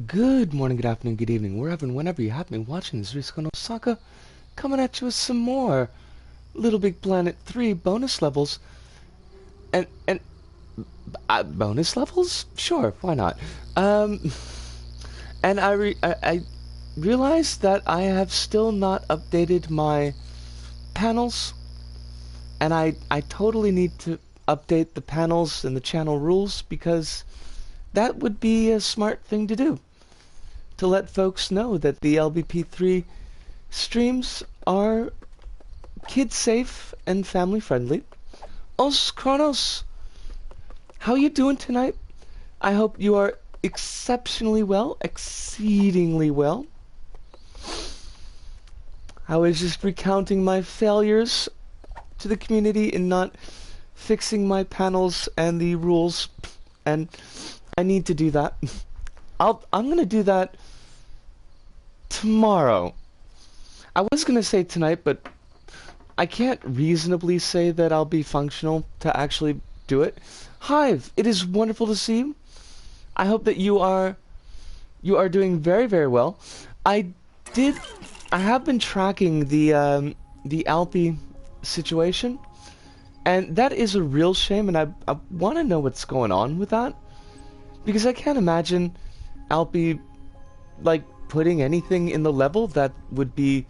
Good morning, good afternoon, good evening, wherever and whenever you happen to be watching this Risco no Osaka, coming at you with some more Little Big Planet 3 bonus levels. And bonus levels? Sure, why not? Um, and I realized that I have still not updated my panels, and I totally need to update the panels and the channel rules because that would be a smart thing to do. To let folks know that the LBP3 streams are kid safe and family friendly. Os Kronos, how you doing tonight? I hope you are exceptionally well, exceedingly well. I was just recounting my failures to the community in not fixing my panels and the rules, and I need to do that. I'm gonna do that tomorrow. I was gonna say tonight, but I can't reasonably say that I'll be functional to actually do it. Hive, it is wonderful to see you. I hope that you are doing very, very well. I did I have been tracking the Alpi situation, and that is a real shame, and I want to know what's going on with that, because I can't imagine Alpi like putting anything in the level that would be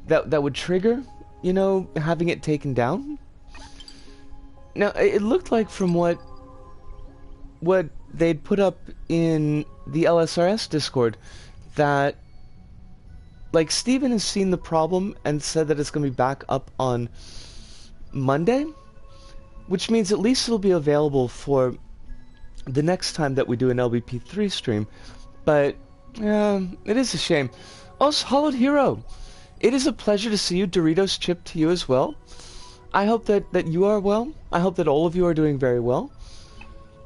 that would trigger, having it taken down. Now, it looked like from what they'd put up in the LSRS Discord that, like, Steven has seen the problem and said that it's going to be back up on Monday, which means at least it'll be available for the next time that we do an LBP3 stream. But it is a shame. Also, Hollowed Hero, it is a pleasure to see you. Doritos Chip to you as well. I hope that you are well. I hope that all of you are doing very well.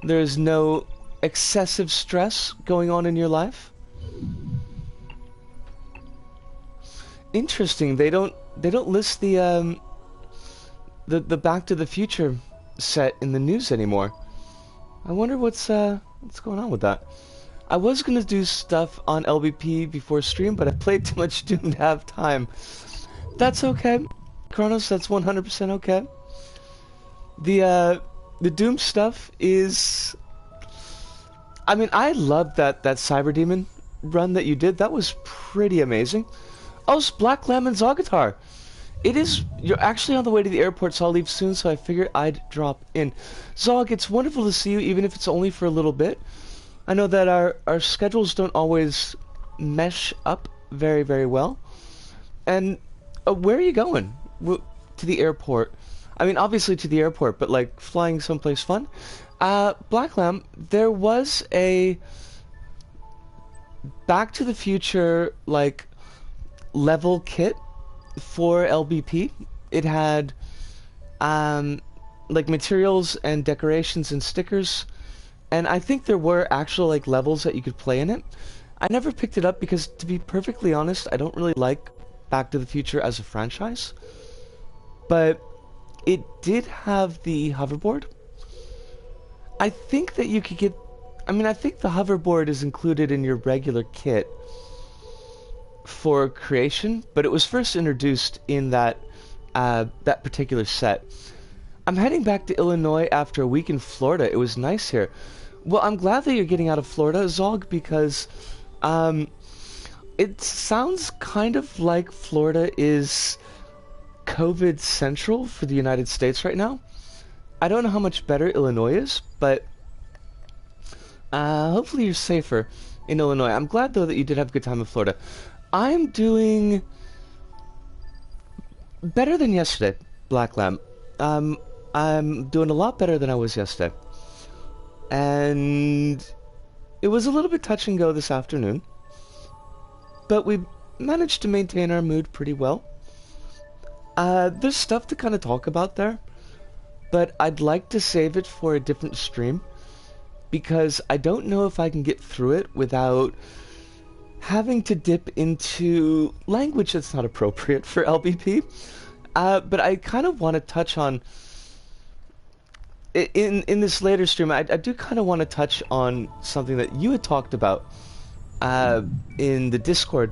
There is no excessive stress going on in your life. Interesting. They don't list the Back to the Future set in the news anymore. I wonder what's going on with that. I was gonna do stuff on LBP before stream, but I played too much Doom to have time. That's okay, Kronos. That's 100% okay. The Doom stuff is. I mean, I love that Cyber Demon run that you did. That was pretty amazing. Oh, it's Black Lemon Zogatar. You're actually on the way to the airport, so I'll leave soon, so I figured I'd drop in. Zog, it's wonderful to see you, even if it's only for a little bit. I know that our schedules don't always mesh up very, very well. And where are you going? To the airport. I mean, obviously to the airport, but like flying someplace fun. Black Lamb, there was a Back to the Future, like, level kit for LBP. It had like materials and decorations and stickers, and I think there were actual like levels that you could play in it. I never picked it up because, to be perfectly honest, I don't really like Back to the Future as a franchise, but it did have the hoverboard. I think that you could get, I mean, I think the hoverboard is included in your regular kit for creation, but it was first introduced in that particular set. I'm heading back to Illinois after a week in Florida. It was nice here. Well, I'm glad that you're getting out of Florida, Zog, because it sounds kind of like Florida is COVID central for the United States right now. I don't know how much better Illinois is, but hopefully you're safer in Illinois. I'm glad, though, that you did have a good time in Florida. I'm doing better than yesterday, Black Lamb. I'm doing a lot better than I was yesterday. And it was a little bit touch and go this afternoon, but we managed to maintain our mood pretty well. There's stuff to kind of talk about there, but I'd like to save it for a different stream, because I don't know if I can get through it without having to dip into language that's not appropriate for LBP. But I kind of want to touch on in this later stream, I do kind of want to touch on something that you had talked about in the Discord,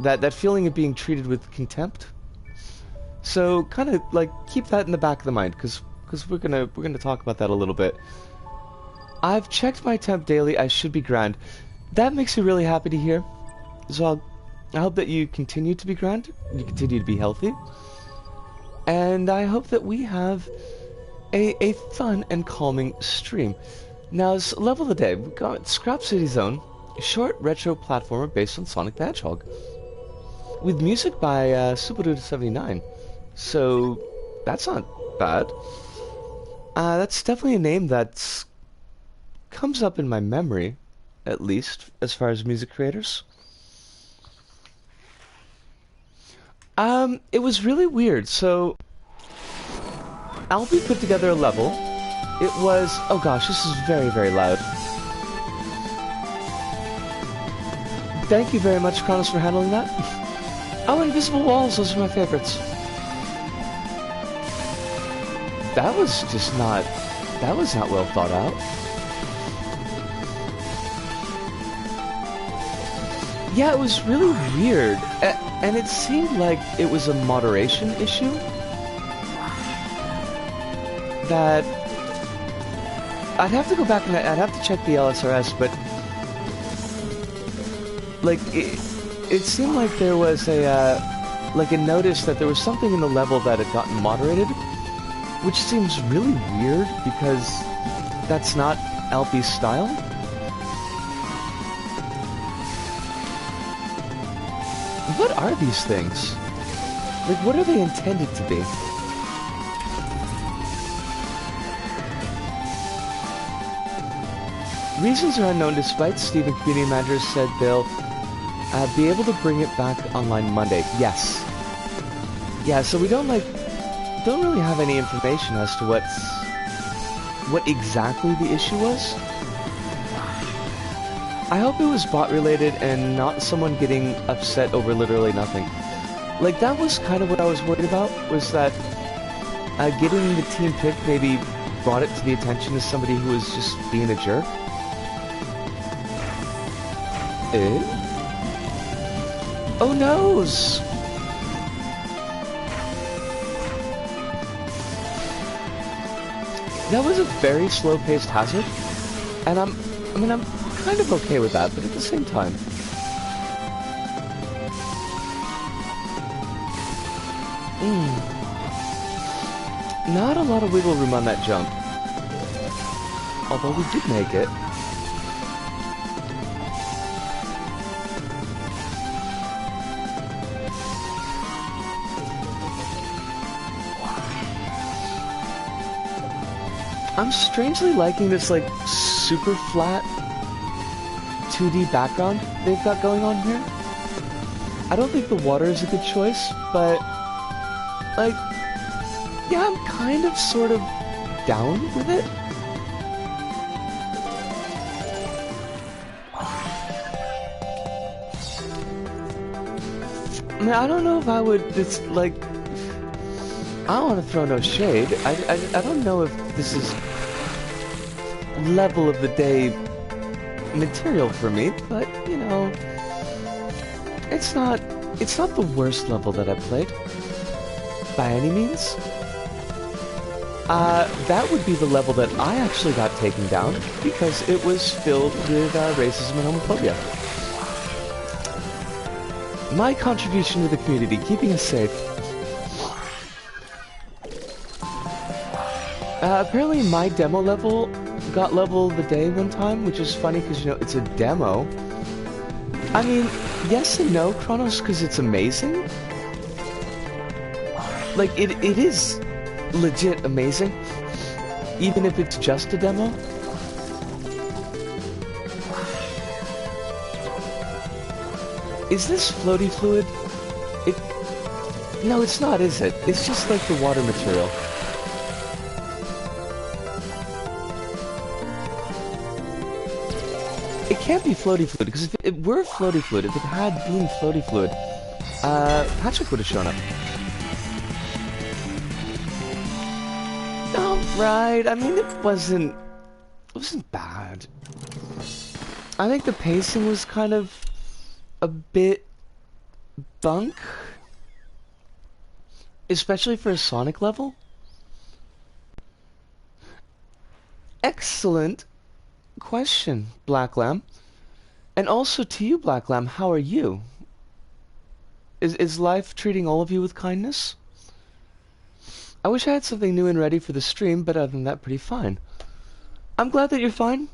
that feeling of being treated with contempt. So kind of like keep that in the back of the mind, because we're gonna talk about that a little bit. I've checked my temp daily. I should be grand. That makes me really happy to hear. So I hope that you continue to be grand. You continue to be healthy. And I hope that we have a fun and calming stream. Now, as level of the day, we've got Scrap City Zone, a short retro platformer based on Sonic the Hedgehog, with music by Subaru79. So that's not bad. That's definitely a name that's comes up in my memory, at least as far as music creators. It was really weird. So Albie put together a level. It was, oh gosh, this is very, very loud. Thank you very much, Kronos, for handling that. Oh, invisible walls, those are my favorites. That was not well thought out. Yeah, it was really weird, and it seemed like it was a moderation issue. That I'd have to go back and I'd have to check the LSRS, but like it seemed like there was a notice that there was something in the level that had gotten moderated, which seems really weird because that's not Alfie's style. What are these things? Like, what are they intended to be? Reasons are unknown despite Steven, community manager, said they'll be able to bring it back online Monday. Yes. Yeah, so we don't really have any information as to what exactly the issue was. I hope it was bot related and not someone getting upset over literally nothing. Like, that was kind of what I was worried about, was that getting the team pick maybe brought it to the attention of somebody who was just being a jerk. Oh noes! That was a very slow-paced hazard, and I'm kind of okay with that, but at the same time, not a lot of wiggle room on that jump. Although we did make it. I'm strangely liking this, like, super flat 2D background they've got going on here. I don't think the water is a good choice, but, like, yeah, I'm kind of sort of down with it. I mean, I don't know if I would, it's like, I don't want to throw no shade. I don't know if this is level of the day material for me, but, you know, it's not the worst level that I've played, by any means. That would be the level that I actually got taken down, because it was filled with racism and homophobia. My contribution to the community, keeping us safe. Apparently my demo level got level of the day one time, which is funny because, you know, it's a demo. I mean, yes and no, Kronos, because it's amazing. Like, it is legit amazing, even if it's just a demo. Is this floaty fluid? No, it's not, is it? It's just like the water material. It can't be floaty fluid, because if it were floaty fluid, if it had been floaty fluid, Patrick would have shown up. Right. I mean, it wasn't bad. I think the pacing was kind of a bit bunk, especially for a Sonic level. Excellent question, Black Lamb. And also to you, Black Lamb, how are you? Is life treating all of you with kindness? I wish I had something new and ready for the stream, but other than that, pretty fine. I'm glad that you're fine.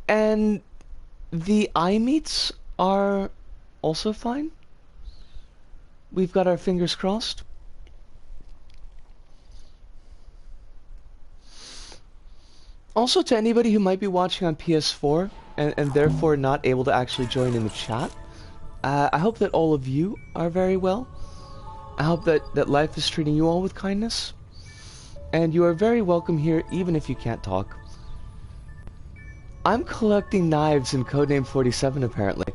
And the eye meets are also fine. We've got our fingers crossed. Also, to anybody who might be watching on PS4 and therefore not able to actually join in the chat, I hope that all of you are very well. I hope that life is treating you all with kindness. And you are very welcome here, even if you can't talk. I'm collecting knives in Codename 47, apparently.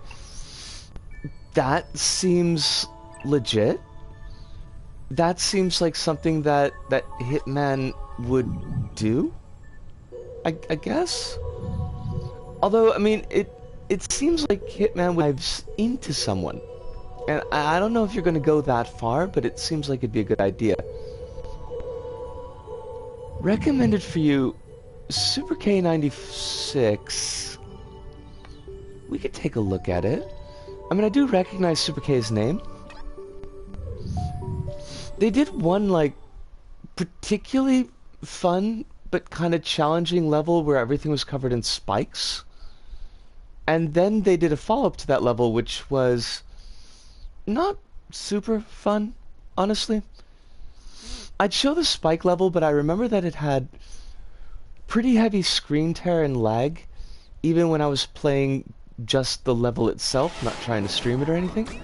That seems legit. That seems like something that Hitman would do, I guess. Although, I mean, it seems like Hitman would dive into someone. And I don't know if you're going to go that far, but it seems like it'd be a good idea. Recommended for you, Super K96. We could take a look at it. I mean, I do recognize Super K's name. They did one, like, particularly fun but kind of challenging level where everything was covered in spikes. And then they did a follow-up to that level, which was not super fun, honestly. I'd show the spike level, but I remember that it had pretty heavy screen tear and lag, even when I was playing just the level itself, not trying to stream it or anything.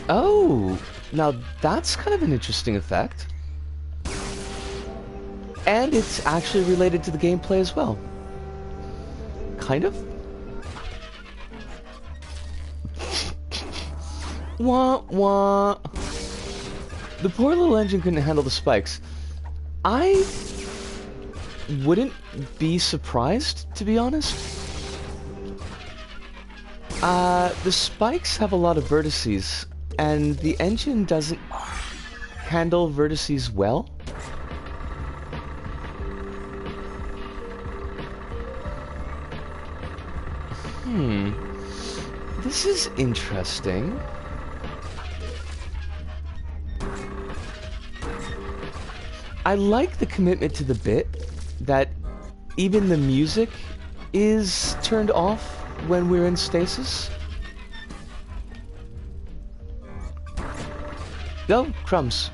Oh, now that's kind of an interesting effect. And it's actually related to the gameplay as well. Kind of. Wah, wah. The poor little engine couldn't handle the spikes. I wouldn't be surprised, to be honest. The spikes have a lot of vertices, and the engine doesn't handle vertices well. This is interesting. I like the commitment to the bit that even the music is turned off when we're in stasis. Oh, crumbs.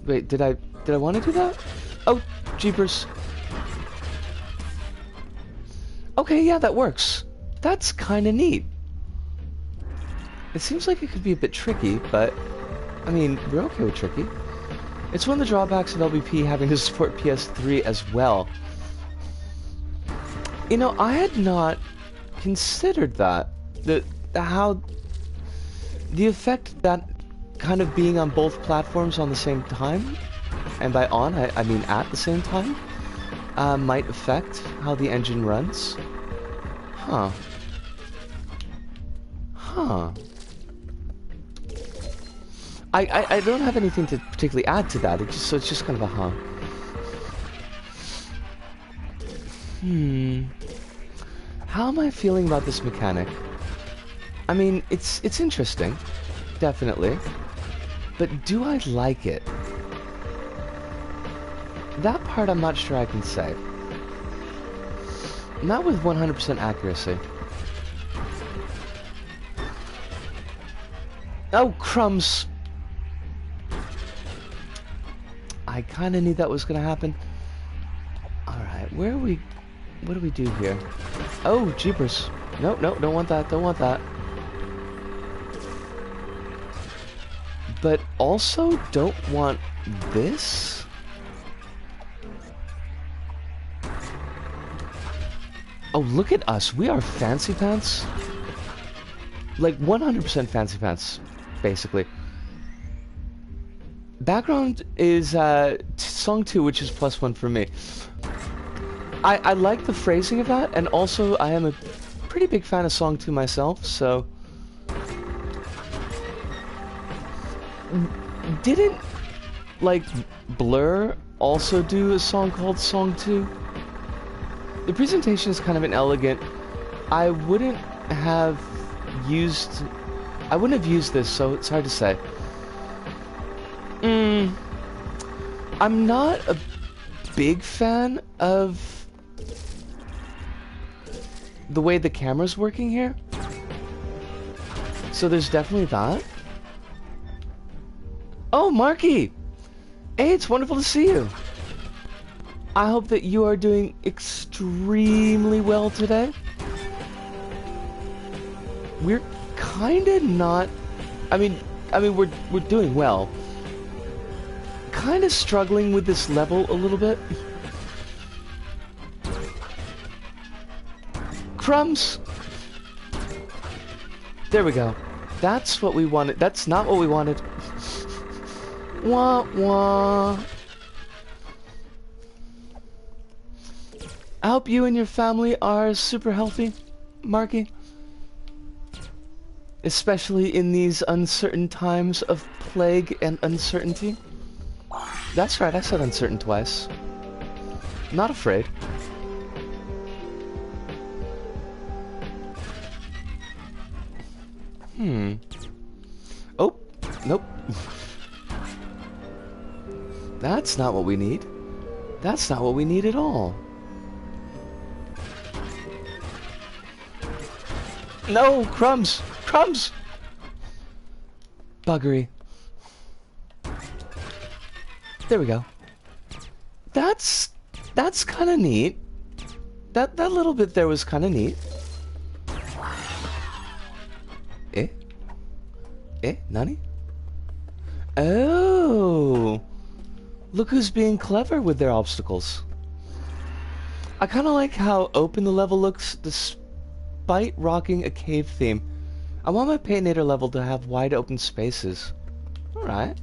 Wait, did I want to do that? Oh, jeepers. Okay, yeah, that works. That's kind of neat. It seems like it could be a bit tricky, but I mean, we're okay with tricky. It's one of the drawbacks of LBP having to support PS3 as well. You know, I had not considered that. The effect that kind of being on both platforms on the same time, and by on, I mean at the same time, might affect how the engine runs. Huh. I don't have anything to particularly add to that. So it's just kind of a huh. How am I feeling about this mechanic? I mean, it's interesting, definitely. But do I like it? That part I'm not sure I can say. Not with 100% accuracy. Oh, crumbs! I kind of knew that was going to happen. Alright, where are we... What do we do here? Oh, jeepers. No, don't want that, don't want that. But also don't want this? Oh, look at us. We are fancy pants. Like, 100% fancy pants. basically. Background is song 2, which is +1 for me. I like the phrasing of that, and also I am a pretty big fan of song 2 myself, so... Didn't, like, Blur also do a song called Song 2? The presentation is kind of inelegant. I wouldn't have used this, so it's hard to say. I'm not a big fan of the way the camera's working here. So there's definitely that. Oh, Marky! Hey, it's wonderful to see you. I hope that you are doing extremely well today. We're kinda not... I mean, we're doing well. Kinda struggling with this level a little bit. Crumbs! There we go. That's what we wanted. That's not what we wanted. Wah wah. I hope you and your family are super healthy, Marky. Especially in these uncertain times of plague and uncertainty. That's right, I said uncertain twice. Not afraid. Oh, nope. That's not what we need. That's not what we need at all. No, crumbs! Crumbs! Buggery. There we go. That's kind of neat. That little bit there was kind of neat. Nani? Oh! Look who's being clever with their obstacles. I kind of like how open the level looks despite rocking a cave theme. I want my PtaER level to have wide open spaces. Alright.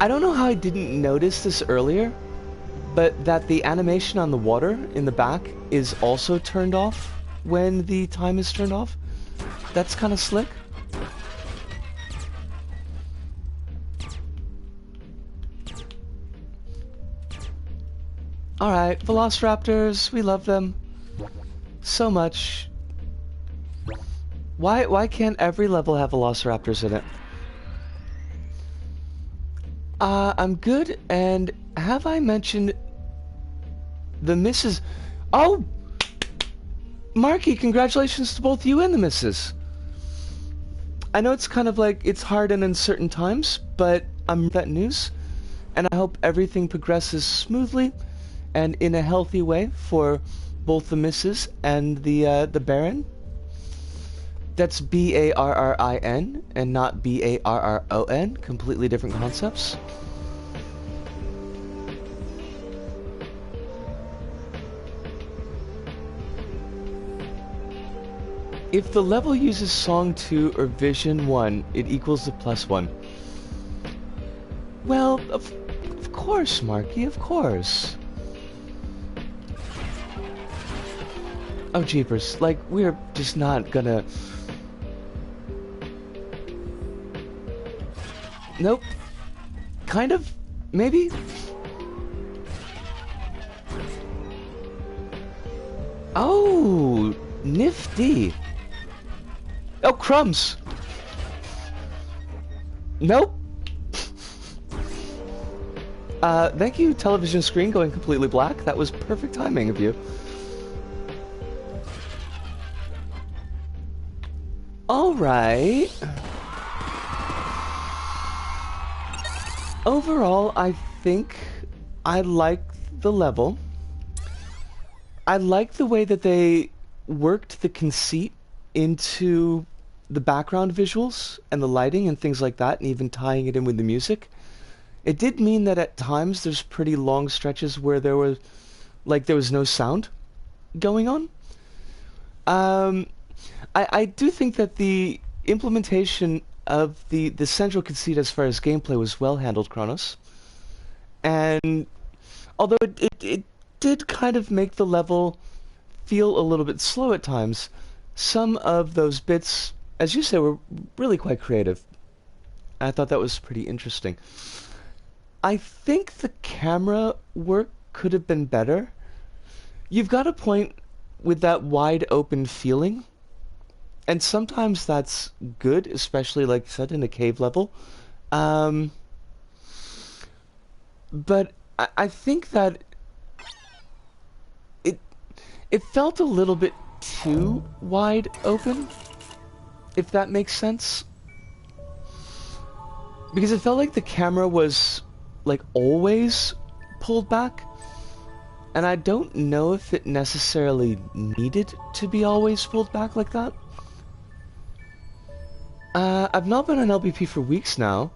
I don't know how I didn't notice this earlier, but that the animation on the water in the back is also turned off when the time is turned off. That's kind of slick. Alright, Velociraptors, we love them so much. Why can't every level have Velociraptors in it? I'm good, and have I mentioned the misses? Oh! Marky, congratulations to both you and the misses. I know it's kind of like, it's hard in uncertain times, but I'm that news, and I hope everything progresses smoothly and in a healthy way for both the misses and the Baron. That's B-A-R-R-I-N and not B-A-R-R-O-N. Completely different concepts. If the level uses Song 2 or Vision 1, it equals the +1. Well, of course, Marky, of course. Oh, jeepers. Like, we're just not gonna... Nope. Kind of? Maybe? Oh, nifty. Oh, crumbs. Nope. Thank you, television screen going completely black. That was perfect timing of you. Alright. Overall, I think I like the level. I like the way that they worked the conceit into the background visuals and the lighting and things like that, and even tying it in with the music. It did mean that at times there's pretty long stretches where there was no sound going on. I do think that the implementation of the central conceit as far as gameplay was well handled, Kronos. And although it did kind of make the level feel a little bit slow at times, some of those bits, as you say, were really quite creative. I thought that was pretty interesting. I think the camera work could have been better. You've got a point with that wide open feeling, and sometimes that's good, especially like you said in a cave level. Um, but I think that it it felt a little bit too wide open, if that makes sense. Because it felt like the camera was like always pulled back, and I don't know if it necessarily needed to be always pulled back like that. I've not been on LBP for weeks now.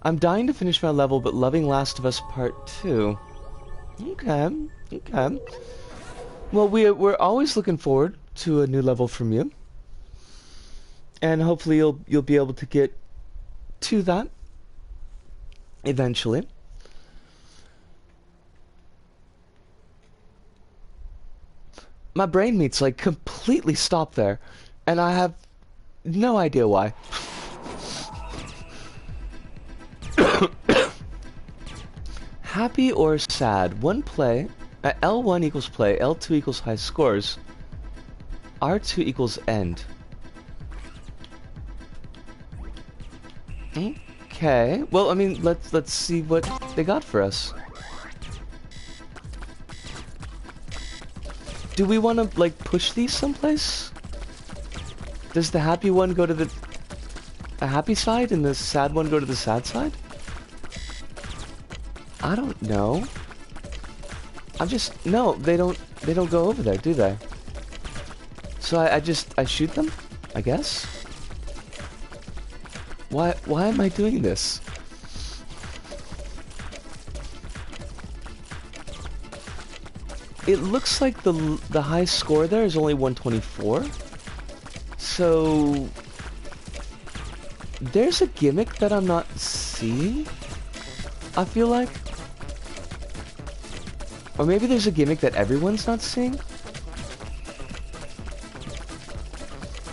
I'm dying to finish my level, but loving Last of Us Part 2. Okay, okay. Well, we're always looking forward to a new level from you, and hopefully you'll be able to get to that eventually. My brain meat's like completely stopped there, and I have no idea why. Happy or sad? One play. L1 equals play, L2 equals high scores, R2 equals end. Okay. Well, I mean, let's see what they got for us. Do we want to like push these someplace? Does the happy one go to the happy side and the sad one go to the sad side? I don't know. No, they don't go over there, do they? So I shoot them, I guess? Why am I doing this? It looks like the high score there is only 124. So there's a gimmick that I'm not seeing, I feel like. Or maybe there's a gimmick that everyone's not seeing?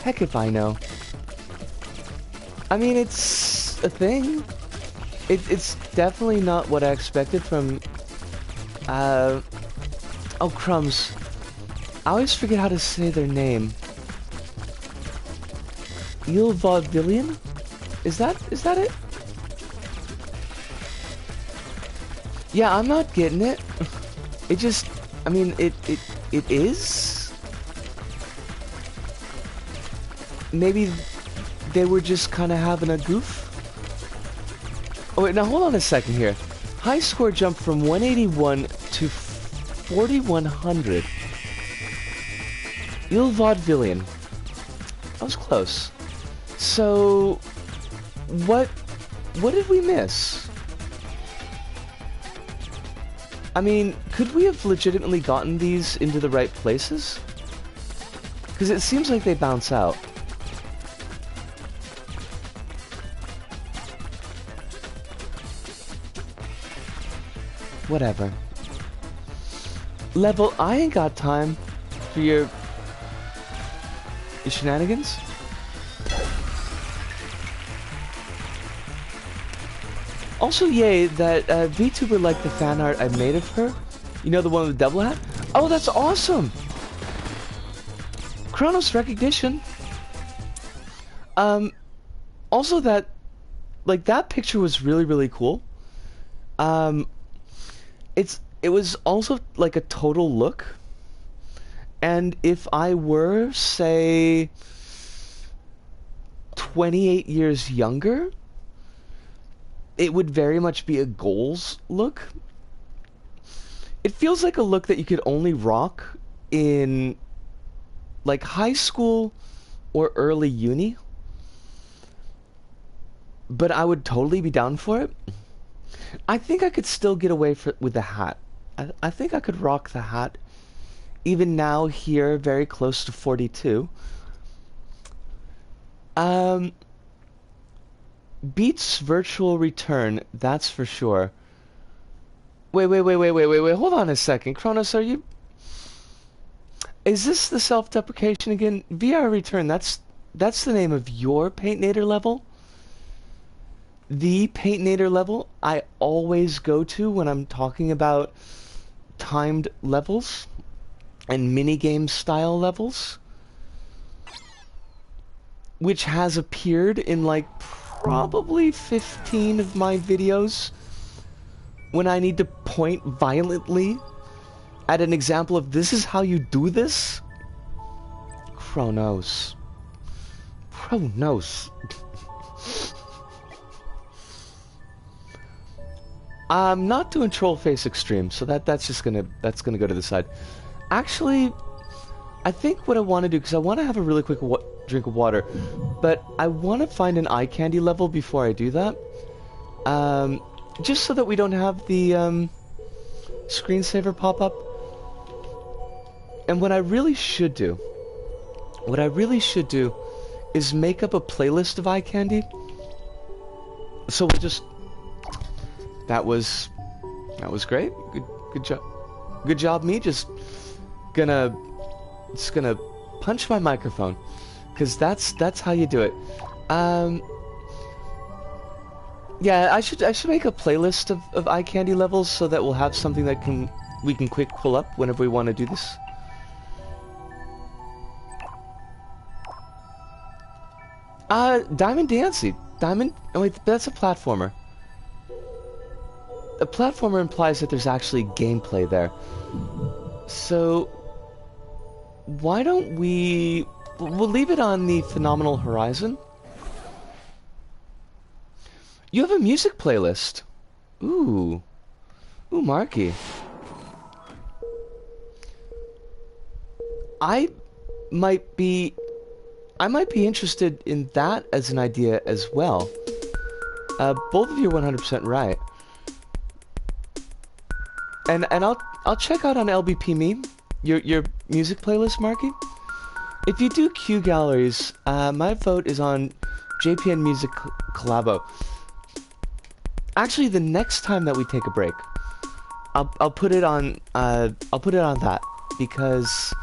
Heck if I know. I mean, it's a thing. It's definitely not what I expected from... Oh, crumbs. I always forget how to say their name. Il Vaudevillian? Is that it? Yeah, I'm not getting it. It just... I mean, it is? Maybe they were just kind of having a goof? Oh wait, now hold on a second here. High score jumped from 181 to 4100. Il Vaudevillian. That was close. So, what did we miss? I mean, could we have legitimately gotten these into the right places? Because it seems like they bounce out. Whatever. Level, I ain't got time for your shenanigans. Also, yay, that VTuber liked the fan art I made of her. You know, the one with the devil hat? Oh, that's awesome! Kronos recognition. Also that, like, that picture was really, really cool. It was also like a total look. And if I were, say, 28 years younger, it would very much be a goals look. It feels like a look that you could only rock in like high school or early uni. But I would totally be down for it. I think I could still get away with the hat. I think I could rock the hat. Even now here, very close to 42. Um, beats virtual return, that's for sure. Wait. Hold on a second. Kronos, are you... Is this the self-deprecation again? VR return, that's the name of your PaintNator level? The PaintNator level I always go to when I'm talking about timed levels and minigame style levels, which has appeared in like probably 15 of my videos when I need to point violently at an example of this is how you do this. Kronos. I'm not doing troll face extreme, so that's gonna go to the side. Actually, I think what I want to do, because I want to have a really quick drink of water, but I want to find an eye candy level before I do that. Just so that we don't have the screensaver pop up. And what I really should do is make up a playlist of eye candy. So we'll just... That was great. Good job. Good job, me. Just gonna punch my microphone, because that's how you do it. Yeah, I should make a playlist of eye candy levels so that we'll have something that we can quick pull up whenever we want to do this. Diamond Dancy. Oh wait, that's a platformer. A platformer implies that there's actually gameplay there. So why don't we'll leave it on the Phenomenal Horizon. You have a music playlist. Ooh, Marky. I might be interested in that as an idea as well. Both of you are 100% right. And I'll check out on LBP Me your music playlist, Marky. If you do Q galleries, my vote is on JPN Music Collabo. Actually, the next time that we take a break, I'll put it on that, because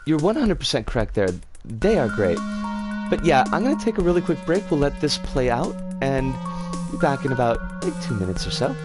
you're 100% correct there. They are great. But yeah, I'm gonna take a really quick break. We'll let this play out and be back in about like 2 minutes or so.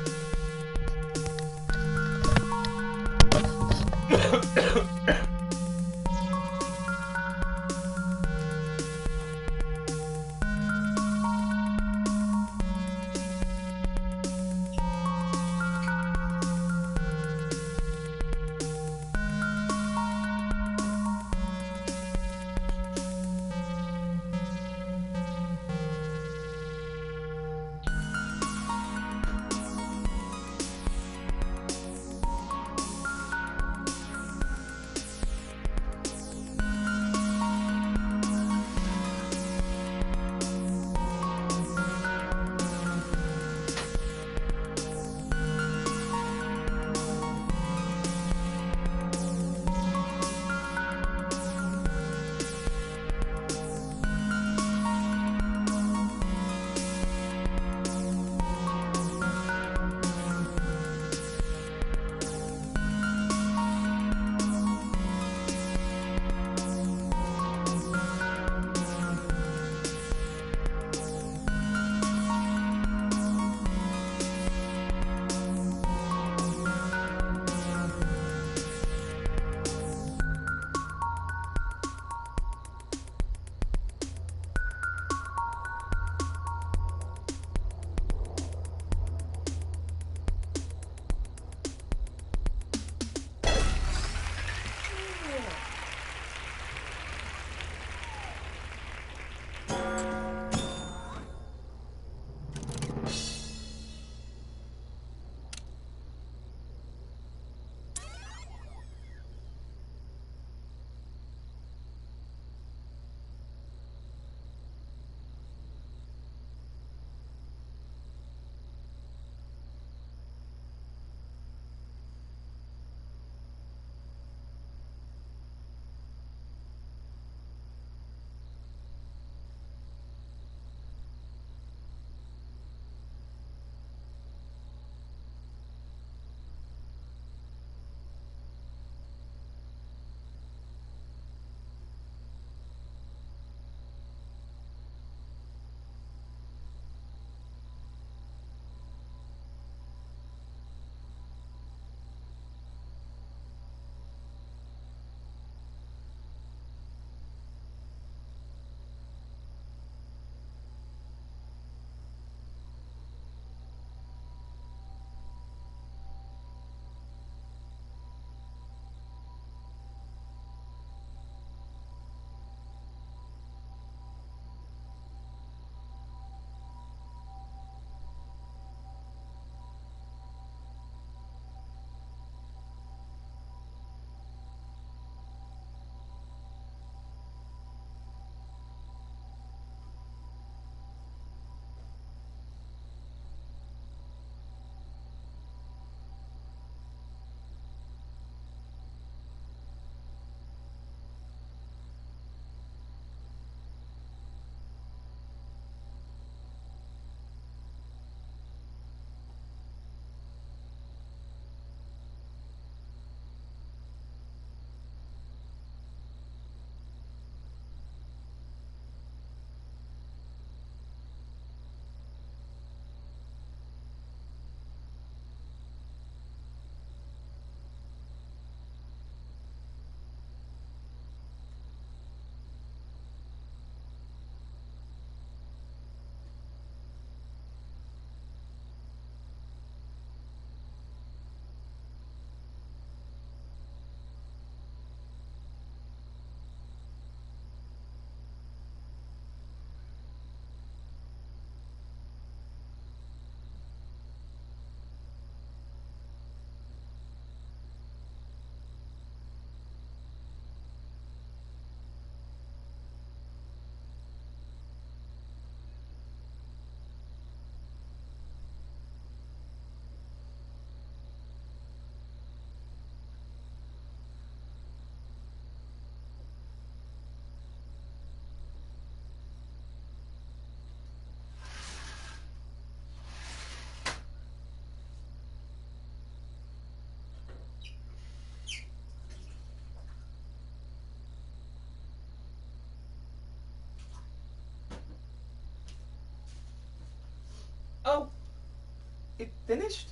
It finished?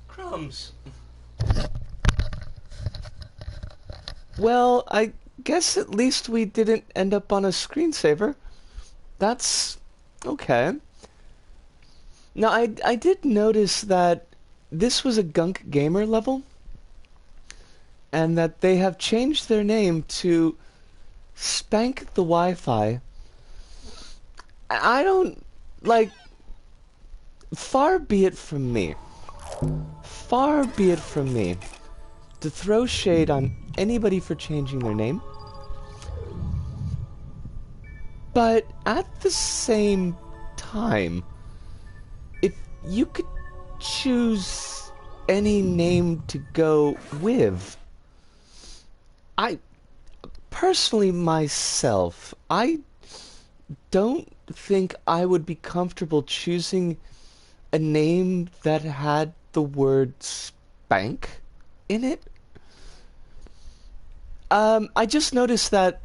Crumbs. Well, I guess at least we didn't end up on a screensaver. That's okay. Now, I did notice that this was a Gunk Gamer level, and that they have changed their name to Spank the Wi-Fi. I don't, like, far be it from me. Far be it from me to throw shade on anybody for changing their name. But at the same time, if you could choose any name to go with, I personally myself, I don't think I would be comfortable choosing a name that had the word spank in it. I just noticed that,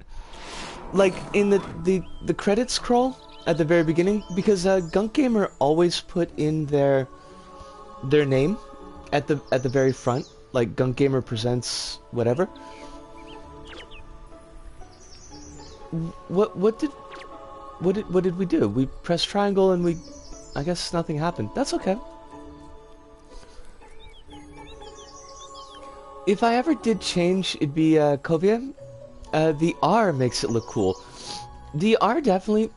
like, in the credits scroll at the very beginning, because Gunk Gamer always put in their name at the very front, like Gunk Gamer presents whatever. What did we do? We pressed triangle and I guess nothing happened. That's okay. If I ever did change, it'd be Kovia. The R makes it look cool. The R definitely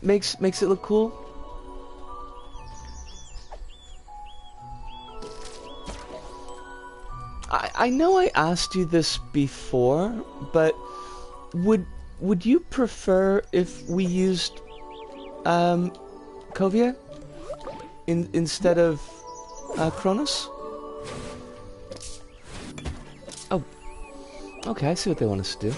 makes it look cool. I know I asked you this before, but would you prefer if we used Kovia instead of Kronos? Oh, okay, I see what they want us to do.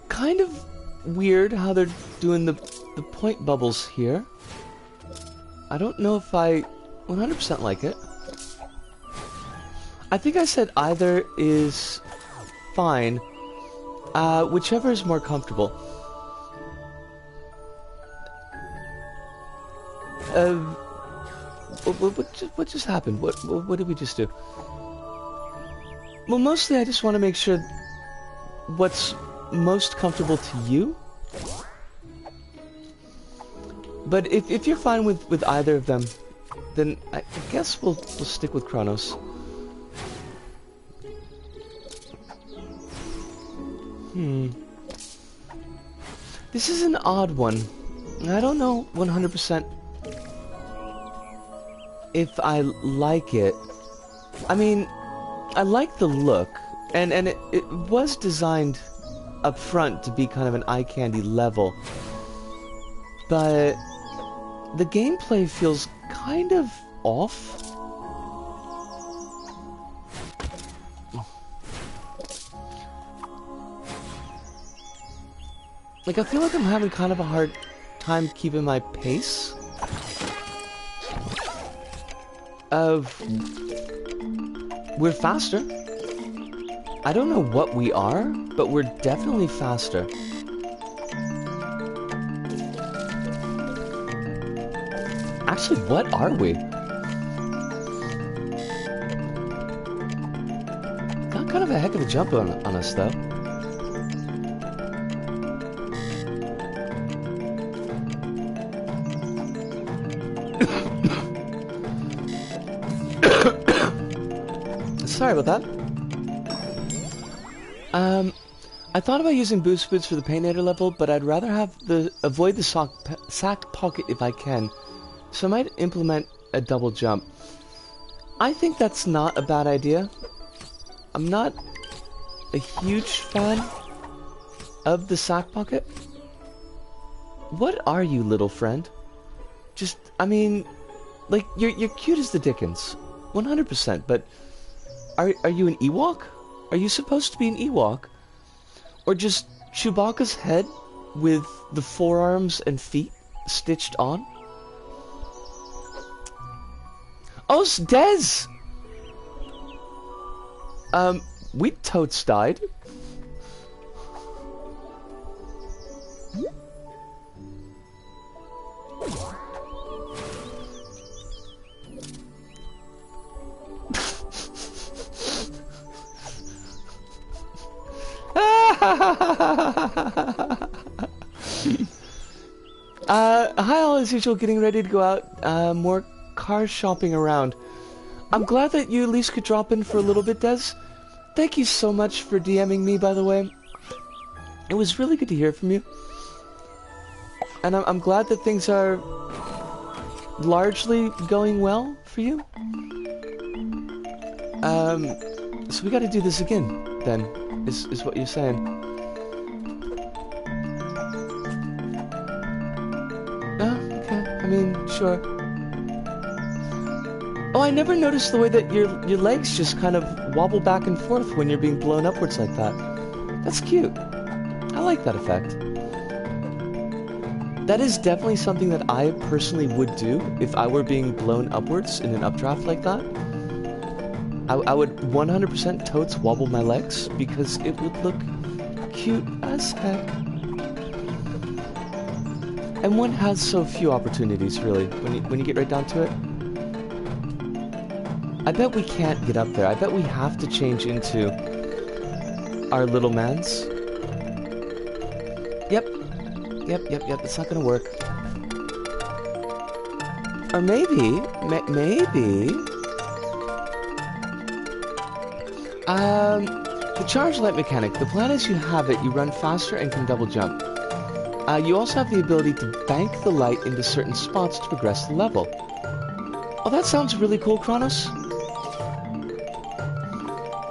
Kind of weird how they're doing the point bubbles here. I don't know if I 100% like it. I think I said either is fine, whichever is more comfortable. What just happened? What did we just do? Well, mostly I just want to make sure what's most comfortable to you. But if you're fine with either of them, then I guess we'll stick with Kronos. This is an odd one. I don't know 100% if I like it. I mean, I like the look, and it was designed up front to be kind of an eye candy level, but the gameplay feels kind of off. Like, I feel like I'm having kind of a hard time keeping my pace. We're faster. I don't know what we are, but we're definitely faster. Actually, what are we? Got kind of a heck of a jump on us, though. Sorry about that. I thought about using boost boots for the PtaER level, but I'd rather avoid the sack pocket if I can. So I might implement a double jump. I think that's not a bad idea. I'm not a huge fan of the sack pocket. What are you, little friend? Just, I mean, like, you're cute as the dickens. 100%, but are you an Ewok? Are you supposed to be an Ewok? Or just Chewbacca's head with the forearms and feet stitched on? Oh, it's Dez! We totes died. Hi all, as usual, getting ready to go out, more car shopping around. I'm glad that you at least could drop in for a little bit, Des. Thank you so much for DMing me, by the way. It was really good to hear from you. And I'm glad that things are largely going well for you. So we gotta do this again, then, is what you're saying. Oh, okay. I mean, sure. Oh, I never noticed the way that your legs just kind of wobble back and forth when you're being blown upwards like that. That's cute. I like that effect. That is definitely something that I personally would do if I were being blown upwards in an updraft like that. I would 100% totes wobble my legs because it would look cute as heck. And one has so few opportunities, really, when you get right down to it. I bet we can't get up there. I bet we have to change into our little mans. Yep. It's not gonna work. Or maybe... the charge light mechanic. The plan is you have it, you run faster and can double jump. You also have the ability to bank the light into certain spots to progress the level. Oh, that sounds really cool, Kronos.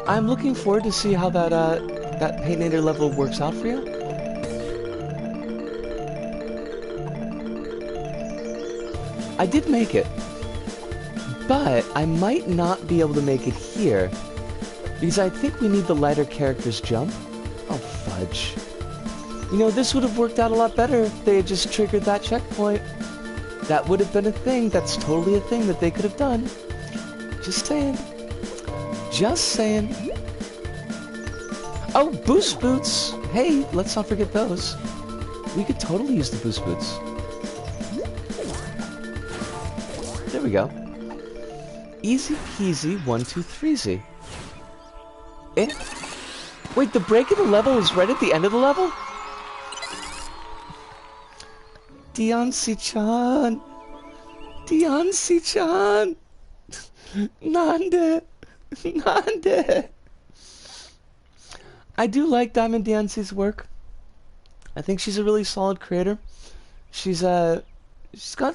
I'm looking forward to see how that PtaER level works out for you. I did make it, but I might not be able to make it here, because I think we need the lighter character's jump. Oh, fudge. You know, this would have worked out a lot better if they had just triggered that checkpoint. That would have been a thing. That's totally a thing that they could have done. Just saying. Just saying. Oh, boost boots! Hey, let's not forget those. We could totally use the boost boots. There we go. Easy peasy, 1, 2, 3-zy. Eh? Wait, the break in the level is right at the end of the level? Diancy-chan! Diancy-chan! Nande! Nande! I do like Diamond Diancy's work. I think she's a really solid creator. She's got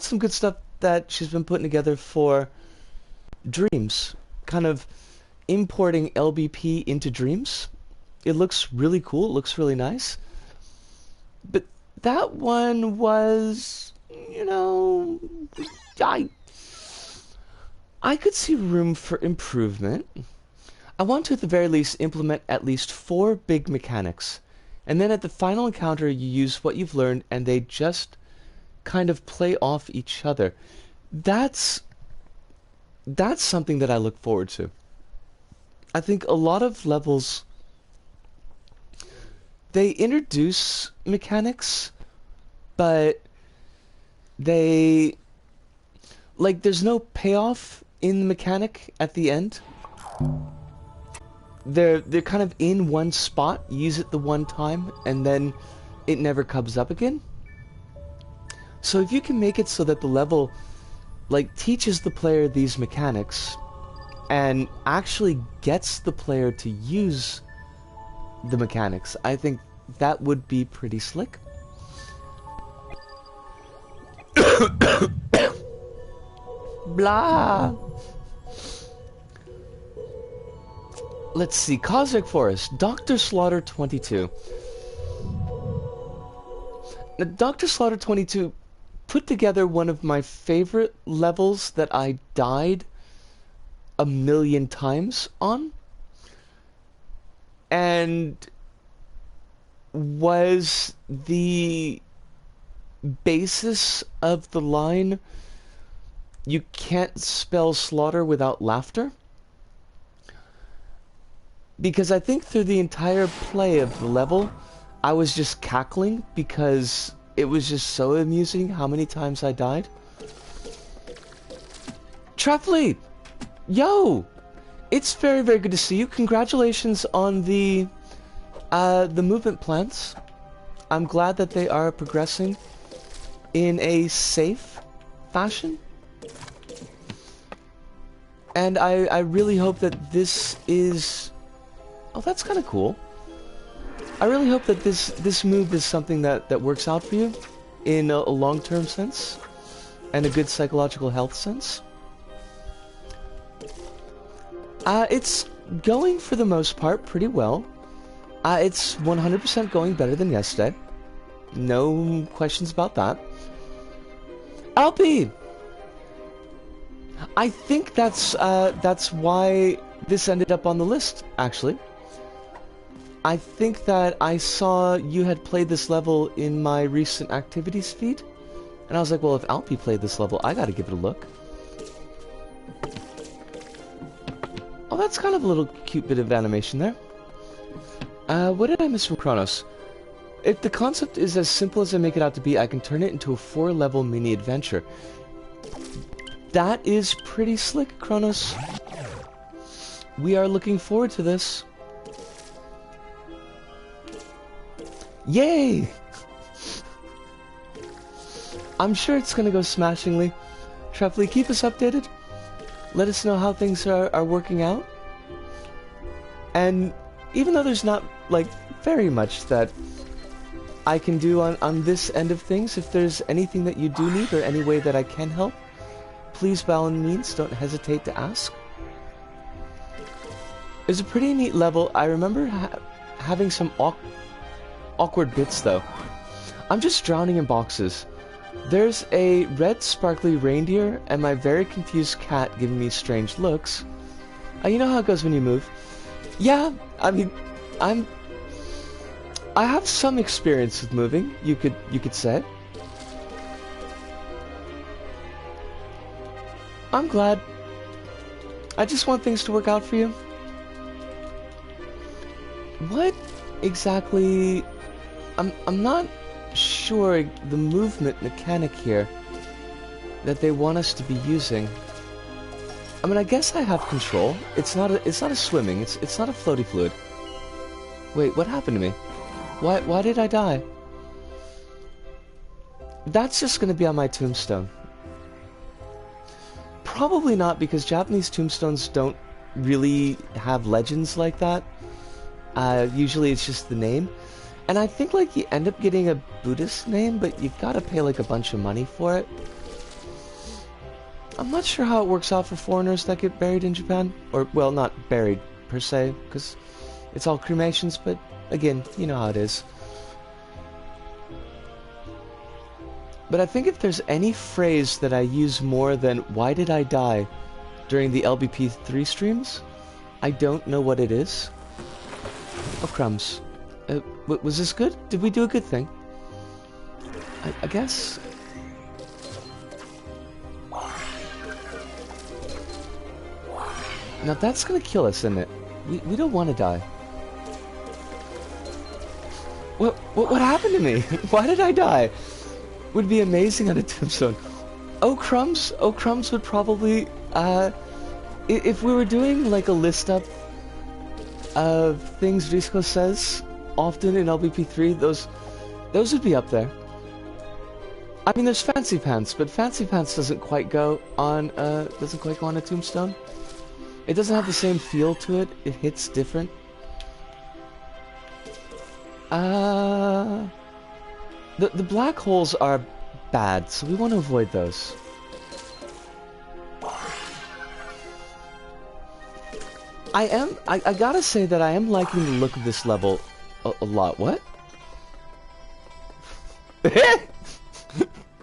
some good stuff that she's been putting together for Dreams. Kind of importing LBP into Dreams. It looks really cool, it looks really nice. But that one was, you know, I could see room for improvement. I want to at the very least implement at least 4 big mechanics. And then at the final encounter you use what you've learned and they just kind of play off each other. That's something that I look forward to. I think a lot of levels, they introduce mechanics, but they, like, there's no payoff in the mechanic at the end. They're kind of in one spot, use it the one time, and then it never comes up again. So if you can make it so that the level, like, teaches the player these mechanics and actually gets the player to use the mechanics, I think that would be pretty slick. Blah. Let's see, Cosmic Forest, Dr. Slaughter 22. Now, Dr. Slaughter 22 put together one of my favorite levels that I died a million times on, and was the basis of the line, "You can't spell slaughter without laughter." Because I think through the entire play of the level, I was just cackling because it was just so amusing how many times I died. Trapfleet! Yo! It's very, very good to see you. Congratulations on the The movement plans. I'm glad that they are progressing in a safe fashion. And I really hope that this is... Oh, that's kind of cool. I really hope that this move is something that works out for you in a long-term sense and a good psychological health sense. It's going, for the most part, pretty well. It's 100% going better than yesterday. No questions about that. LP! I think that's why this ended up on the list, actually. I think that I saw you had played this level in my recent activities feed, and I was like, well, if Alpi played this level, I gotta give it a look. Oh, that's kind of a little cute bit of animation there. What did I miss from Chronos? If the concept is as simple as I make it out to be, I can turn it into a 4-level mini-adventure. That is pretty slick, Chronos. We are looking forward to this. Yay! I'm sure it's gonna go smashingly. Trefly, keep us updated. Let us know how things are working out. And even though there's not, like, very much that I can do on this end of things, if there's anything that you do need or any way that I can help, please, by all means, don't hesitate to ask. It's a pretty neat level. I remember having some awkward bits, though. I'm just drowning in boxes. There's a red sparkly reindeer and my very confused cat giving me strange looks. You know how it goes when you move. Yeah, I mean, I have some experience with moving, you could say. I'm glad. I just want things to work out for you. What exactly... I'm not sure the movement mechanic here that they want us to be using. I mean, I guess I have control. It's not a swimming. It's not a floaty fluid. Wait, what happened to me? Why did I die? That's just gonna be on my tombstone. Probably not, because Japanese tombstones don't really have legends like that. Usually it's just the name. And I think, like, you end up getting a Buddhist name, but you've got to pay, like, a bunch of money for it. I'm not sure how it works out for foreigners that get buried in Japan. Or, well, not buried, per se, because it's all cremations, but, again, you know how it is. But I think if there's any phrase that I use more than, why did I die, during the LBP3 streams, I don't know what it is. Oh, crumbs. Was this good? Did we do a good thing? I guess. Now that's gonna kill us, isn't it? We don't want to die. What happened to me? Why did I die? Would be amazing on a tombstone. Oh crumbs would probably if we were doing like a list up of things Risco says often in LBP3, those would be up there. I mean, there's Fancy Pants, but Fancy Pants doesn't quite go on a tombstone. It doesn't have the same feel to it. It hits different. The black holes are bad, so we want to avoid those. I gotta say that I am liking the look of this level a lot. What?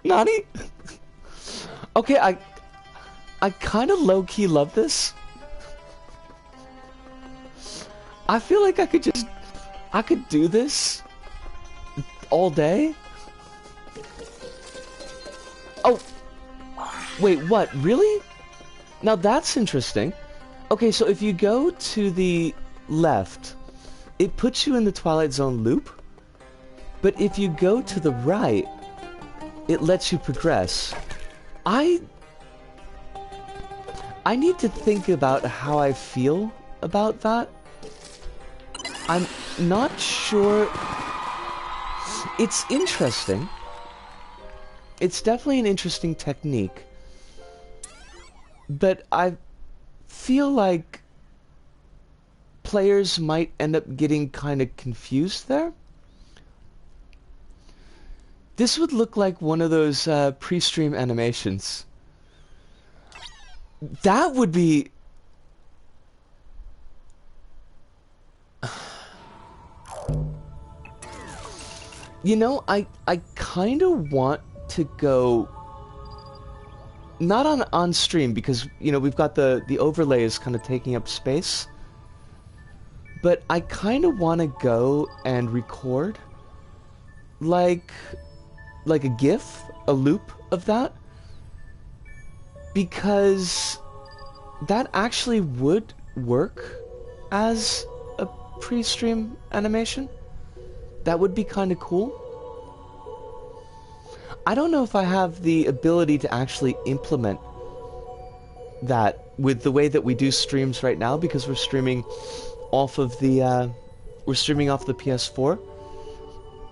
Nani? Okay, I kind of low-key love this. I feel like I could do this all day. Oh, wait, what? Really? Now that's interesting. Okay, so if you go to the left, it puts you in the Twilight Zone loop. But if you go to the right, it lets you progress. I need to think about how I feel about that. I'm not sure. It's interesting. It's definitely an interesting technique. But I feel like players might end up getting kind of confused there. This would look like one of those pre-stream animations. That would be... You know, I kind of want to go... Not on stream, because, you know, we've got the overlay is kind of taking up space. But I kind of want to go and record, like a GIF, a loop of that. Because that actually would work as a pre-stream animation. That would be kind of cool. I don't know if I have the ability to actually implement that with the way that we do streams right now, because we're streaming off of the PS4.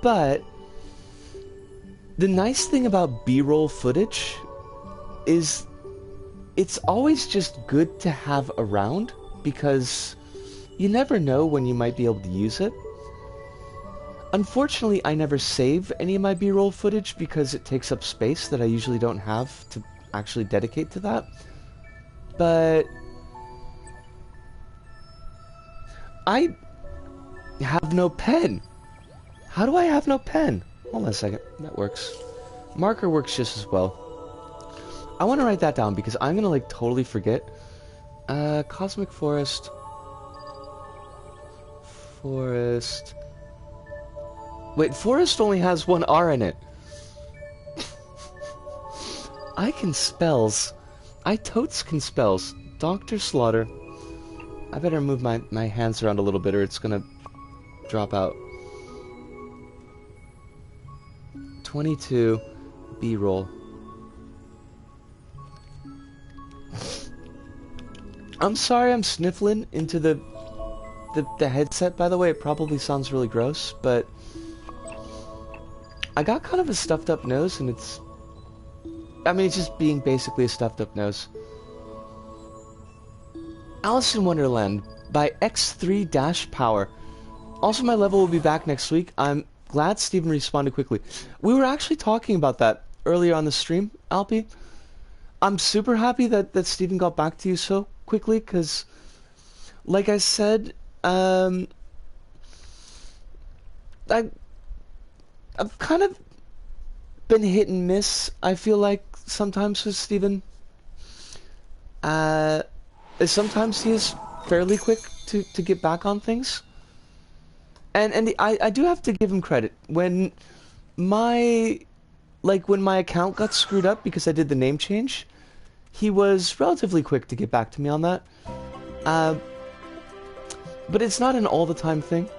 But the nice thing about B-roll footage is it's always just good to have around, because you never know when you might be able to use it. Unfortunately, I never save any of my B-roll footage because it takes up space that I usually don't have to actually dedicate to that. But I have no pen. How do I have no pen? Hold on a second. That works. Marker works just as well. I want to write that down because I'm gonna like totally forget. Cosmic Forest. Forest. Wait, forest only has one R in it. I can spells. I totes can spells. Dr. Slaughter. I better move my hands around a little bit or it's gonna drop out. 22 B-roll. I'm sorry I'm sniffling into the headset, by the way. It probably sounds really gross, but I got kind of a stuffed up nose, and it's... I mean, it's just being basically a stuffed up nose. Alice in Wonderland by X3-Power. Also, my level will be back next week. I'm glad Steven responded quickly. We were actually talking about that earlier on the stream, Alpi. I'm super happy that Steven got back to you so quickly, because, like I said, I've kind of been hit and miss, I feel like, sometimes with Steven. Sometimes he is fairly quick to get back on things. And I do have to give him credit. When my account got screwed up because I did the name change, he was relatively quick to get back to me on that. But it's not an all-the-time thing.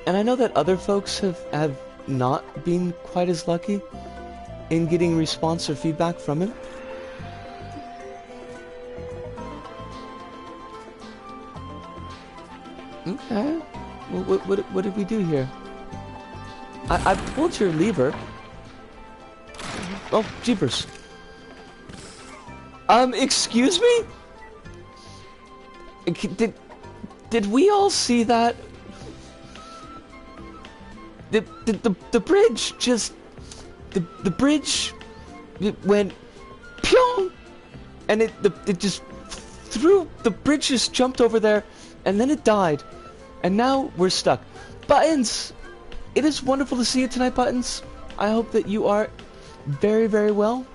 And I know that other folks have not been quite as lucky in getting response or feedback from him. Okay. Well, what did we do here? I pulled your lever. Oh, jeepers. Excuse me? Did we all see that? The bridge just... The bridge... It went... Pyong! And it just... The bridge just jumped over there, and then it died. And now we're stuck. Buttons! It is wonderful to see you tonight, Buttons. I hope that you are very, very well.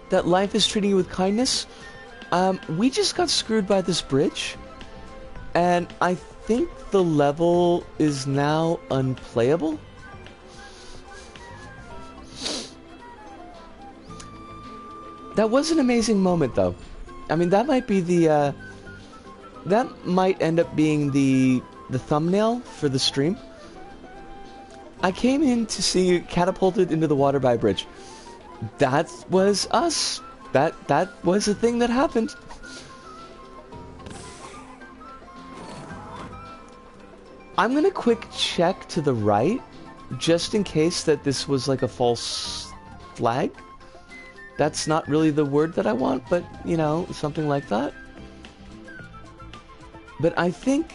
That life is treating you with kindness. We just got screwed by this bridge. And I think the level is now unplayable. That was an amazing moment, though. I mean, that might be the, that might end up being the thumbnail for the stream. I came in to see you catapulted into the water by a bridge. That was us. That was a thing that happened. I'm gonna quick check to the right, just in case that this was like a false flag. That's not really the word that I want, but, you know, something like that. But I think...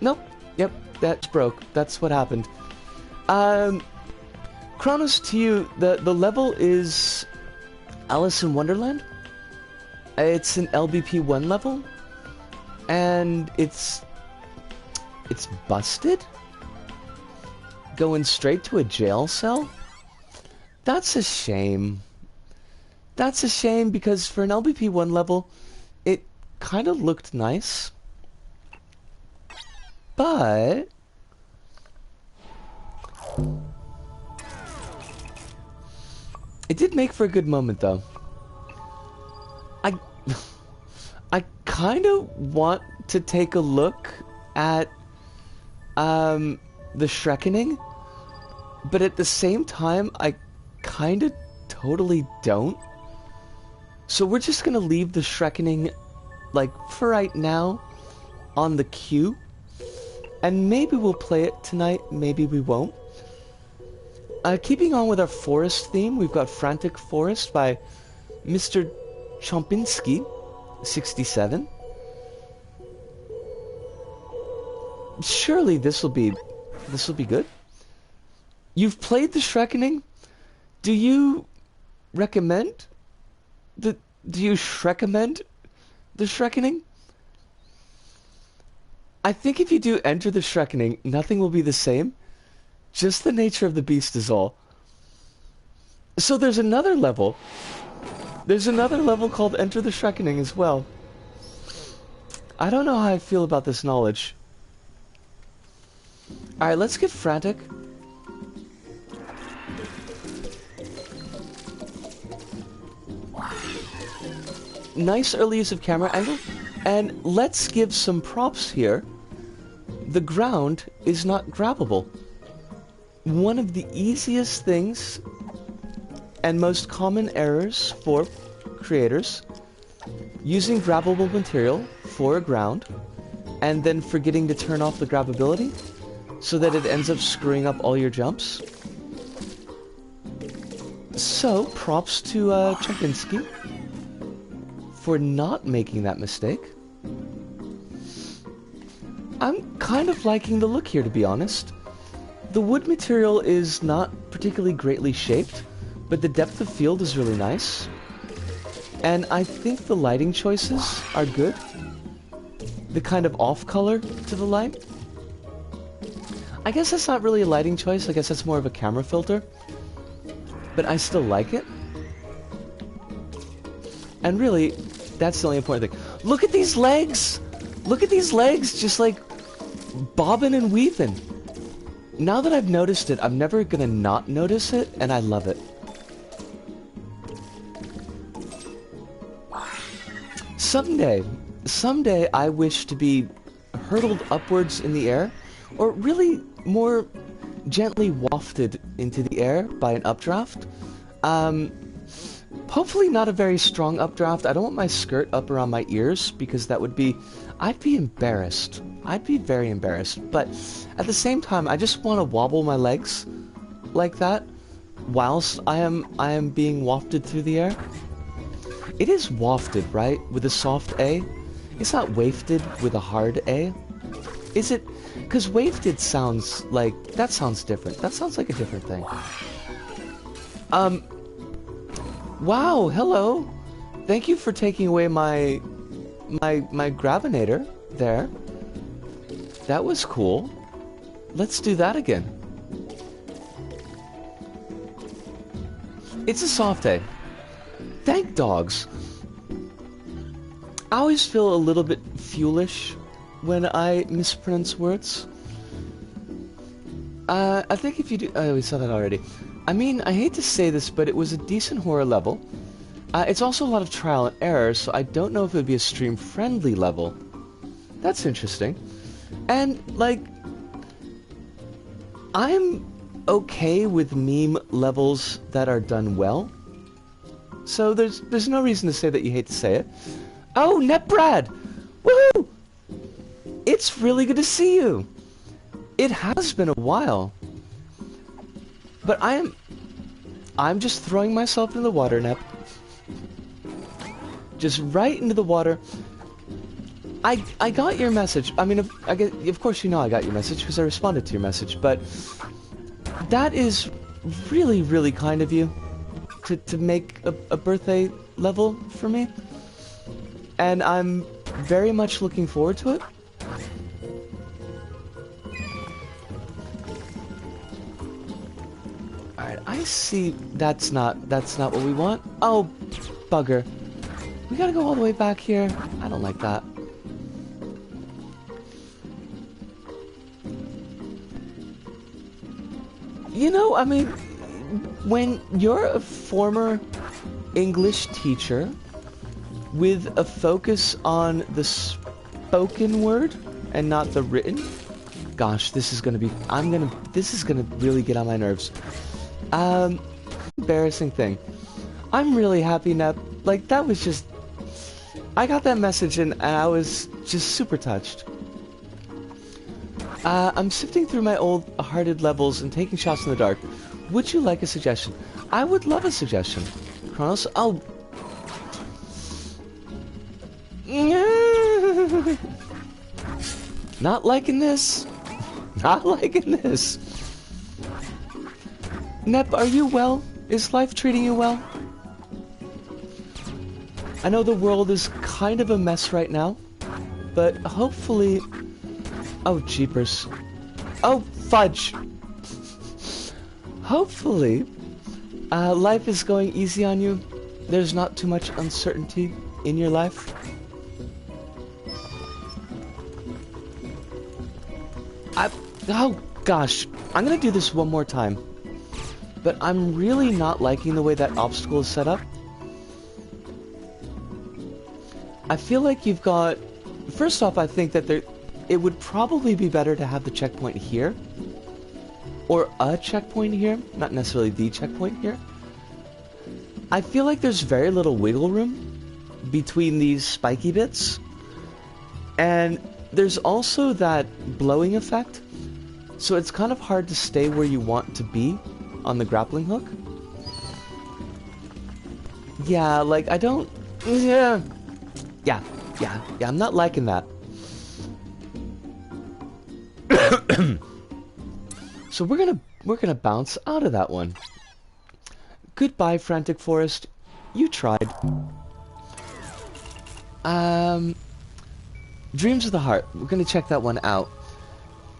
Nope. Yep, that's broke. That's what happened. Kronos, to you, the level is Alice in Wonderland. It's an LBP1 level. And it's busted? Going straight to a jail cell? That's a shame. That's a shame because for an LBP1 level, it kind of looked nice. But... it did make for a good moment though. I kind of want to take a look at the Shrekkening, but at the same time I kind of totally don't. So we're just gonna leave the Shrekkening, like, for right now on the queue, and maybe we'll play it tonight, maybe we won't. Keeping on with our forest theme, we've got Frantic Forest by Mr. Chompinski 67. Surely this will be good. You've played the Shrekkening? Do you recommend the Shrekkening? I think if you do enter the Shrekkening, nothing will be the same. Just the nature of the beast is all. So there's another level. There's another level called Enter the Shrekkening as well. I don't know how I feel about this knowledge. Alright, let's get frantic. Nice early use of camera angle. And let's give some props here. The ground is not grabbable. One of the easiest things and most common errors for creators, using grabbable material for a ground and then forgetting to turn off the grabbability so that it ends up screwing up all your jumps. So, props to Chompinski for not making that mistake. I'm kind of liking the look here, to be honest. The wood material is not particularly greatly shaped, but the depth of field is really nice. And I think the lighting choices are good. The kind of off color to the light. I guess that's not really a lighting choice, I guess that's more of a camera filter. But I still like it. And really, that's the only important thing. Look at these legs! Look at these legs, just like bobbing and weaving. Now that I've noticed it, I'm never gonna not notice it, and I love it. Someday I wish to be hurtled upwards in the air, or really more gently wafted into the air by an updraft. Hopefully not a very strong updraft. I don't want my skirt up around my ears, because that would be... I'd be embarrassed. I'd be very embarrassed. But at the same time, I just want to wobble my legs like that whilst I am being wafted through the air. It is wafted, right? With a soft A? It's not wafted with a hard A? Is it? Because wafted sounds like... That sounds different. That sounds like a different thing. Wow, hello. Thank you for taking away my Gravinator there. That was cool. Let's do that again. It's a soft A. Thank dogs. I always feel a little bit foolish when I mispronounce words. I think if you do... Oh, we saw that already. I mean, I hate to say this, but it was a decent horror level. It's also a lot of trial and error, so I don't know if it would be a stream-friendly level. That's interesting. And, like... I'm okay with meme levels that are done well. So there's no reason to say that you hate to say it. Oh, NetBrad! Woohoo! It's really good to see you! It has been a while. But I'm just throwing myself into the water, Nep. Just right into the water. I got your message. I mean, of course you know I got your message because I responded to your message, but that is really, really kind of you to make a birthday level for me. And I'm very much looking forward to it. Alright, I see that's not what we want. Oh, bugger. We gotta go all the way back here. I don't like that. You know, I mean, when you're a former English teacher with a focus on the spoken word and not the written, gosh, this is gonna be, this is gonna really get on my nerves. Embarrassing thing. I'm really happy, Nep. Like, that was just, I got that message and I was just super touched. I'm sifting through my old hearted levels and taking shots in the dark. Would you like a suggestion? I would love a suggestion. Kronos, oh. Not liking this. Not liking this. Nep, are you well? Is life treating you well? I know the world is kind of a mess right now, but hopefully... Oh, jeepers. Oh, fudge! Hopefully, life is going easy on you. There's not too much uncertainty in your life. Oh, gosh. I'm gonna do this one more time. But I'm really not liking the way that obstacle is set up. I feel like you've got... First off, I think that it would probably be better to have the checkpoint here. Or a checkpoint here, not necessarily the checkpoint here. I feel like there's very little wiggle room between these spiky bits. And there's also that blowing effect. So it's kind of hard to stay where you want to be on the grappling hook. Yeah, like I don't... Yeah, I'm not liking that. So we're gonna bounce out of that one. Goodbye, Frantic Forest. You tried. Dreams of the Heart. We're gonna check that one out.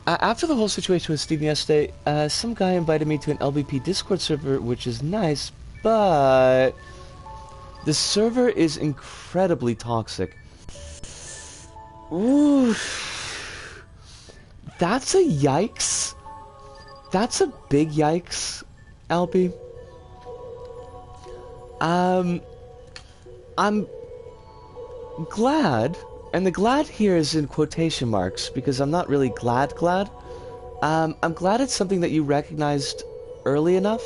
After the whole situation with Steven yesterday, some guy invited me to an LBP Discord server, which is nice, but the server is incredibly toxic. Ooh, that's a yikes. That's a big yikes, LB. I'm glad, and the glad here is in quotation marks because I'm not really glad. I'm glad it's something that you recognized early enough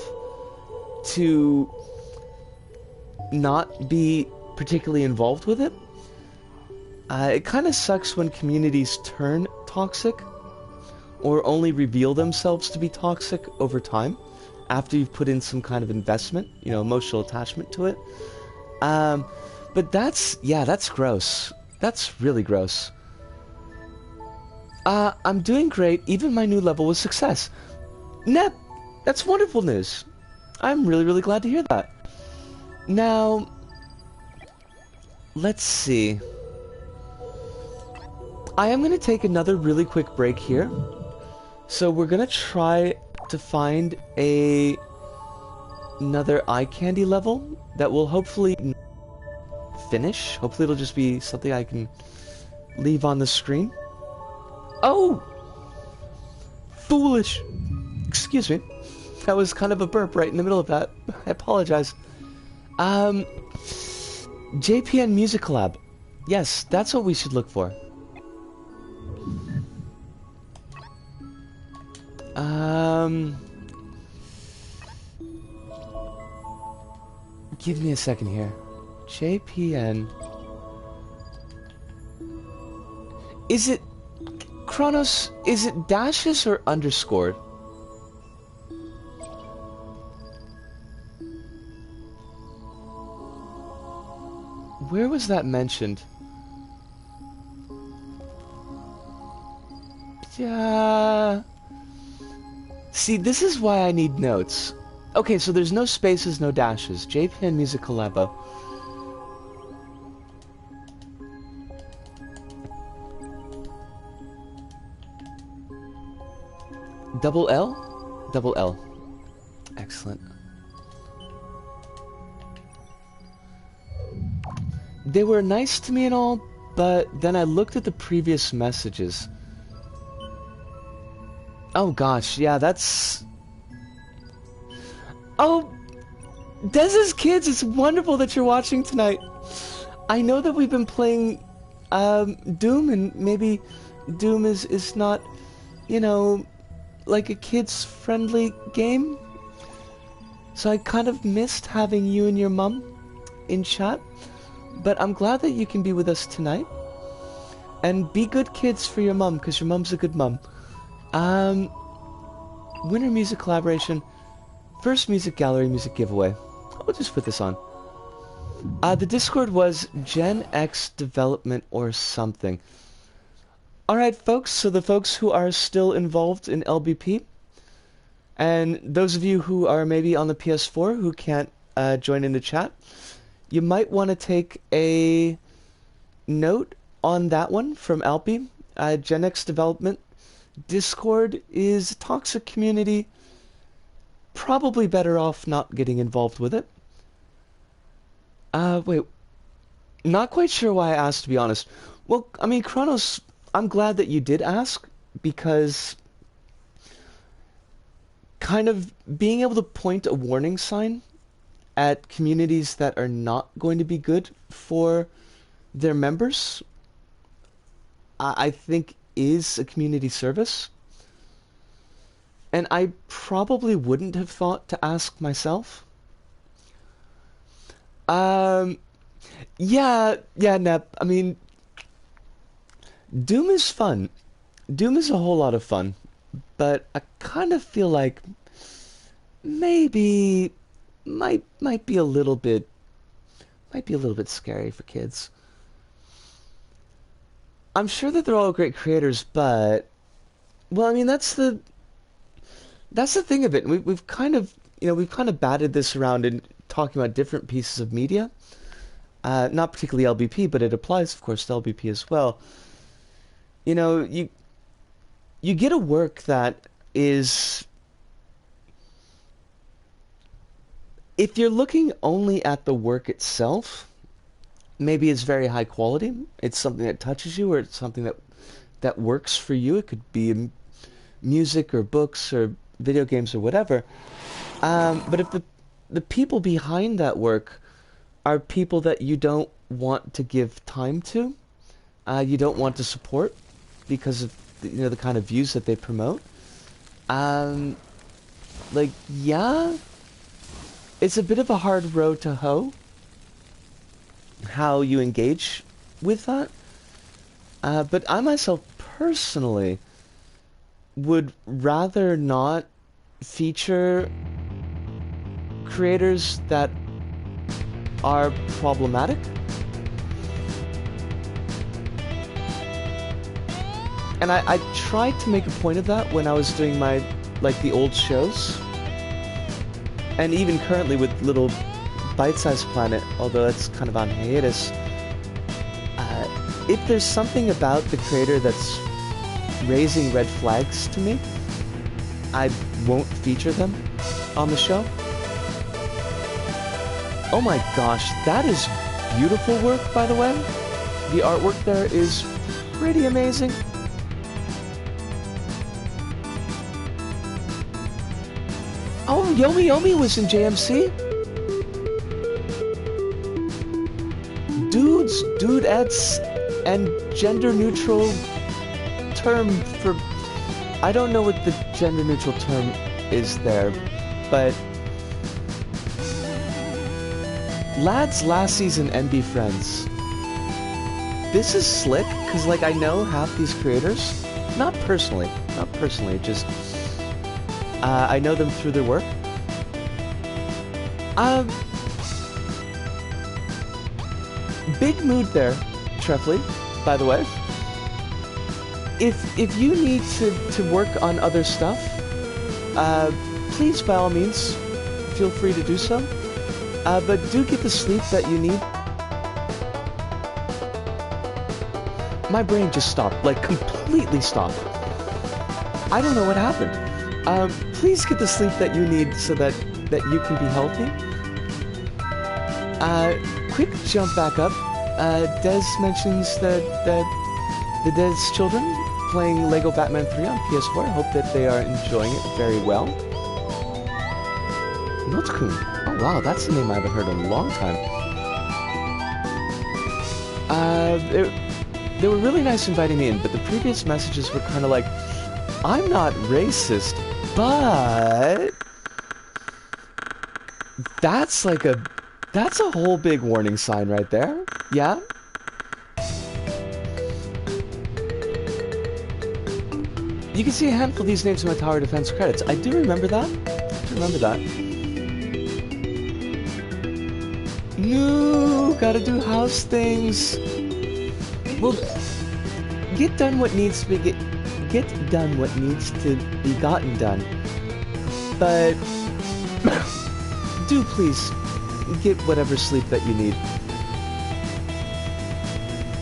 to not be particularly involved with it. It kind of sucks when communities turn toxic or only reveal themselves to be toxic over time after you've put in some kind of investment, you know, emotional attachment to it. But that's gross. That's really gross. I'm doing great. Even my new level was success. Nep, that's wonderful news. I'm really, really glad to hear that. Now, let's see. I am going to take another really quick break here. So we're going to try to find another eye candy level that will hopefully finish. Hopefully it'll just be something I can leave on the screen. Oh! Foolish! Excuse me. That was kind of a burp right in the middle of that. I apologize. JPN Music Collab. Yes, that's what we should look for. Give me a second here. JPN. Is it Kronos, is it dashes or underscored? Where was that mentioned? Yeah. See, this is why I need notes. Okay, so there's no spaces, no dashes. JPN Music Collabo. Double L? Double L. Excellent. They were nice to me and all, but then I looked at the previous messages. Oh gosh, yeah, that's... Oh! Dez's kids, it's wonderful that you're watching tonight. I know that we've been playing Doom, and maybe Doom is not, you know, like a kids-friendly game. So I kind of missed having you and your mum in chat. But I'm glad that you can be with us tonight. And be good kids for your mum, because your mum's a good mum. Winter music collaboration. First music gallery music giveaway. I'll just put this on. The Discord was Gen X Development or something. Alright folks, so the folks who are still involved in LBP, and those of you who are maybe on the PS4 who can't join in the chat, you might want to take a note on that one from Alpi. Gen X Development. Discord is a toxic community. Probably better off not getting involved with it. Wait. Not quite sure why I asked, to be honest. Well, I mean, Kronos, I'm glad that you did ask, because kind of being able to point a warning sign at communities that are not going to be good for their members, I think is a community service. And I probably wouldn't have thought to ask myself. Yeah, Nep, I mean, Doom is fun. Doom is a whole lot of fun. But I kind of feel like maybe might be a little bit scary for kids. I'm sure that they're all great creators, but well, I mean, that's the thing of it. We've kind of batted this around in talking about different pieces of media. Not particularly LBP, but it applies, of course, to LBP as well. You know, you get a work that is, if you're looking only at the work itself, maybe it's very high quality. It's something that touches you, or it's something that works for you. It could be music or books or video games or whatever. But if the people behind that work are people that you don't want to give time to, you don't want to support because of the kind of views that they promote, like, yeah, it's a bit of a hard road to hoe how you engage with that. But I myself personally would rather not feature creators that are problematic. And I tried to make a point of that when I was doing my, like, the old shows. And even currently with Little Bite-Sized Planet, although that's kind of on hiatus. If there's something about the creator that's raising red flags to me, I won't feature them on the show. Oh my gosh, that is beautiful work, by the way. The artwork there is pretty amazing. Oh, Yomi Yomi was in JMC? Dudettes, and gender-neutral term for... I don't know what the gender-neutral term is there, but... Lads, lassies, and NB friends. This is slick, because, like, I know half these creators, Not personally. Not personally. Just I know them through their work. Um, big mood there, Treffley, by the way. If you need to work on other stuff, please, by all means, feel free to do so. But do get the sleep that you need. My brain just stopped, like completely stopped. I don't know what happened. Please get the sleep that you need so that you can be healthy. Quick jump back up. Des mentions that the Des children playing Lego Batman 3 on PS4. Hope that they are enjoying it very well. Notkun. Oh wow, that's a name I haven't heard in a long time. They were really nice inviting me in, but the previous messages were kind of like, I'm not racist, but that's a whole big warning sign right there. Yeah? You can see a handful of these names in my tower defense credits. I do remember that. No, gotta do house things. Well, get done what needs to be get done what needs to be gotten done. But do please get whatever sleep that you need.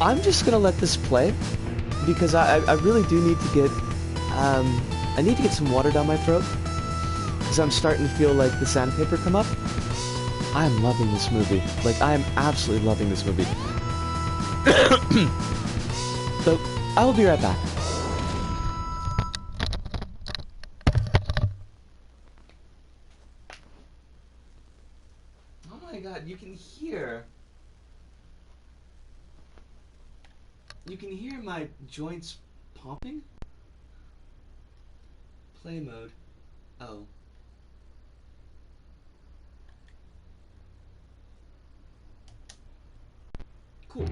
I'm just gonna let this play because I really do need to get I need to get some water down my throat because I'm starting to feel like the sandpaper come up. I'm loving this movie. Like, I am absolutely loving this movie. So, I will be right back. Oh my god, you can hear my joints popping? Play mode. Oh. Cool.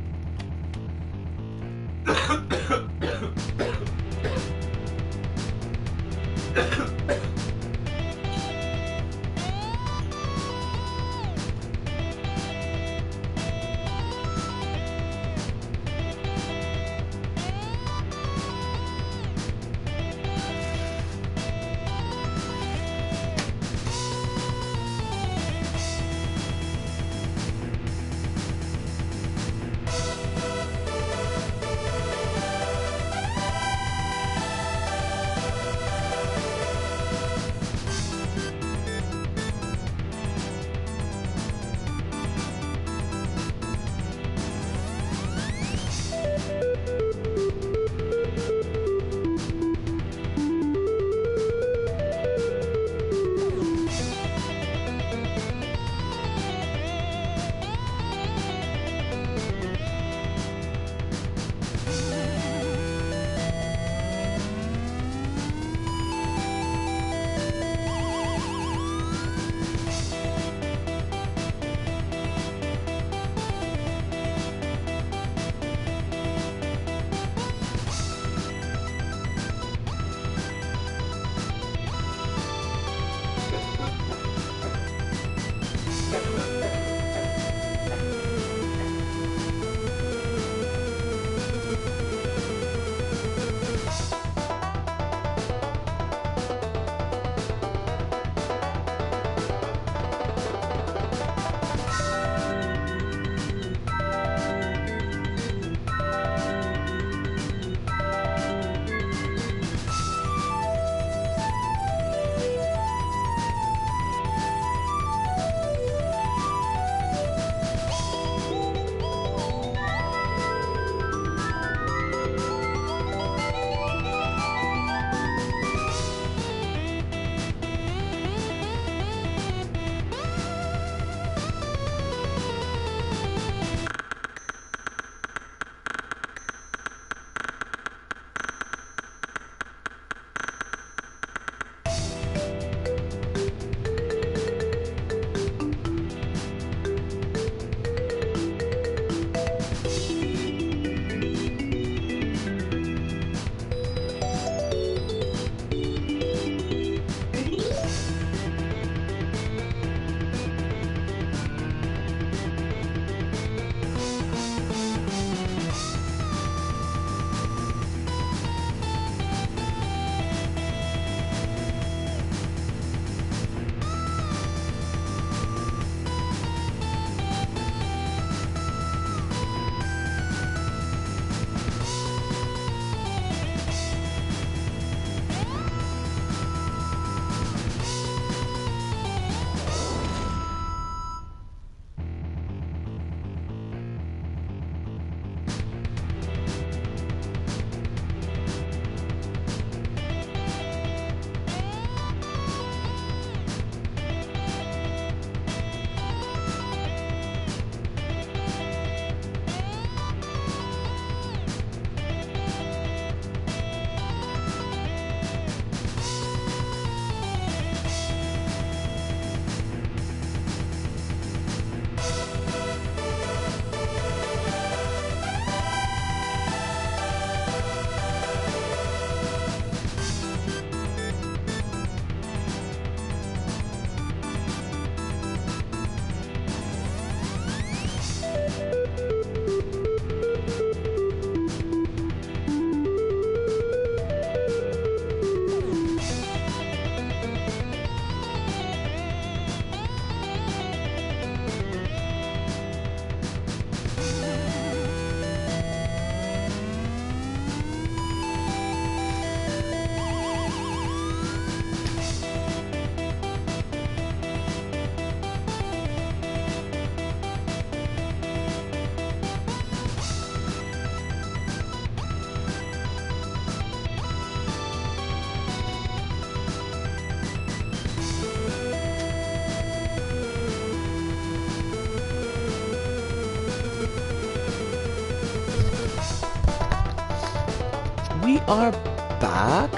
we are back.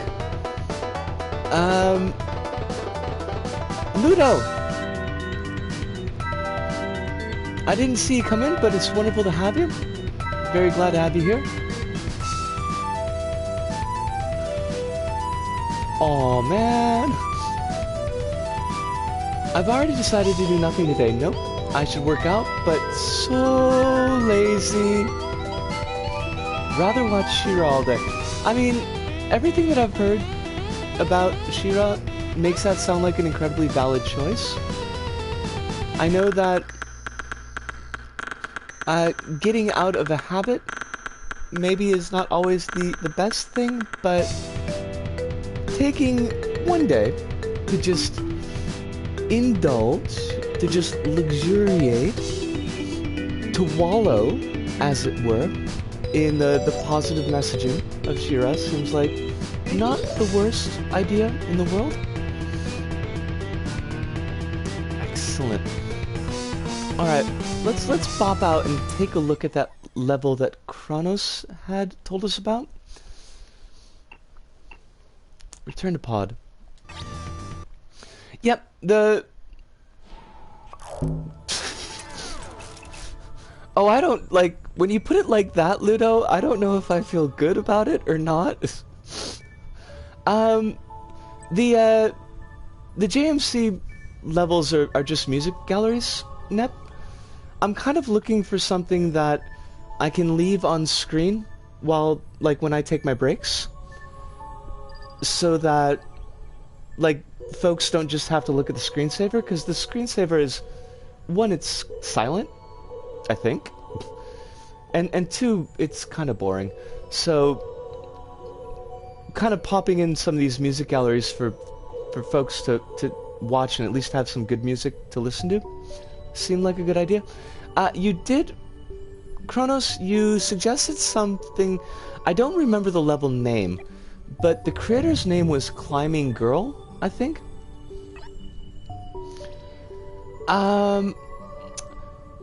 Ludo! I didn't see you come in, but it's wonderful to have you. Very glad to have you here. Aw, man. I've already decided to do nothing today. Nope. I should work out, but so lazy. Rather watch She-Ra all day. I mean, everything that I've heard about She-Ra makes that sound like an incredibly valid choice. I know that getting out of a habit maybe is not always the best thing, but taking one day to just indulge, to just luxuriate, to wallow, as it were, in the positive messaging of She-Ra seems like not the worst idea in the world. Excellent. Alright, let's pop out and take a look at that level that Kronos had told us about. Return to pod. Yep, Oh, I don't, like, when you put it like that, Ludo, I don't know if I feel good about it or not. The JMC levels are just music galleries, Nep. I'm kind of looking for something that I can leave on screen while, like, when I take my breaks. So that, like, folks don't just have to look at the screensaver, because the screensaver is, one, it's silent, I think, and two, it's kind of boring. So, kind of popping in some of these music galleries for folks to watch and at least have some good music to listen to seemed like a good idea. You did, Kronos, you suggested something, I don't remember the level name, but the creator's name was Climbing Girl, I think.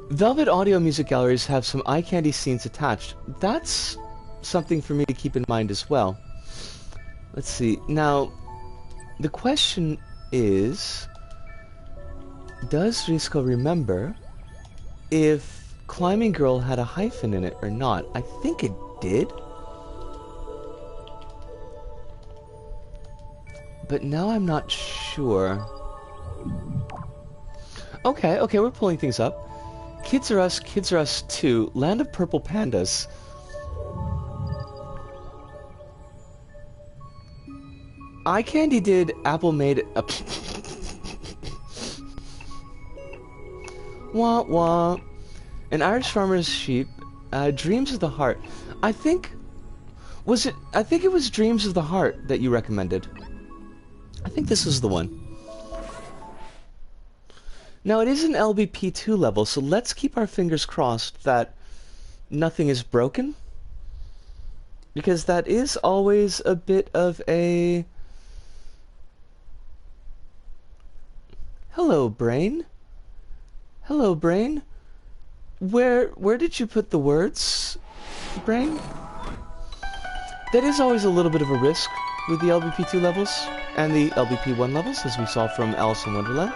Velvet Audio music galleries have some eye candy scenes attached. That's something for me to keep in mind as well. Let's see. Now, the question is, does Risco remember if Climbing Girl had a hyphen in it or not? I think it did. But now I'm not sure. Okay, we're pulling things up. Kids Are Us 2, Land of Purple Pandas. Eye Candy did Apple Made a... Wah wah. An Irish Farmer's Sheep, Dreams of the Heart. I think it was Dreams of the Heart that you recommended. I think this is the one. Now, it is an LBP2 level, so let's keep our fingers crossed that nothing is broken. Because that is always a bit of a... Hello, brain. Hello, brain. Where did you put the words, brain? That is always a little bit of a risk with the LBP2 levels and the LBP1 levels, as we saw from Alice in Wonderland.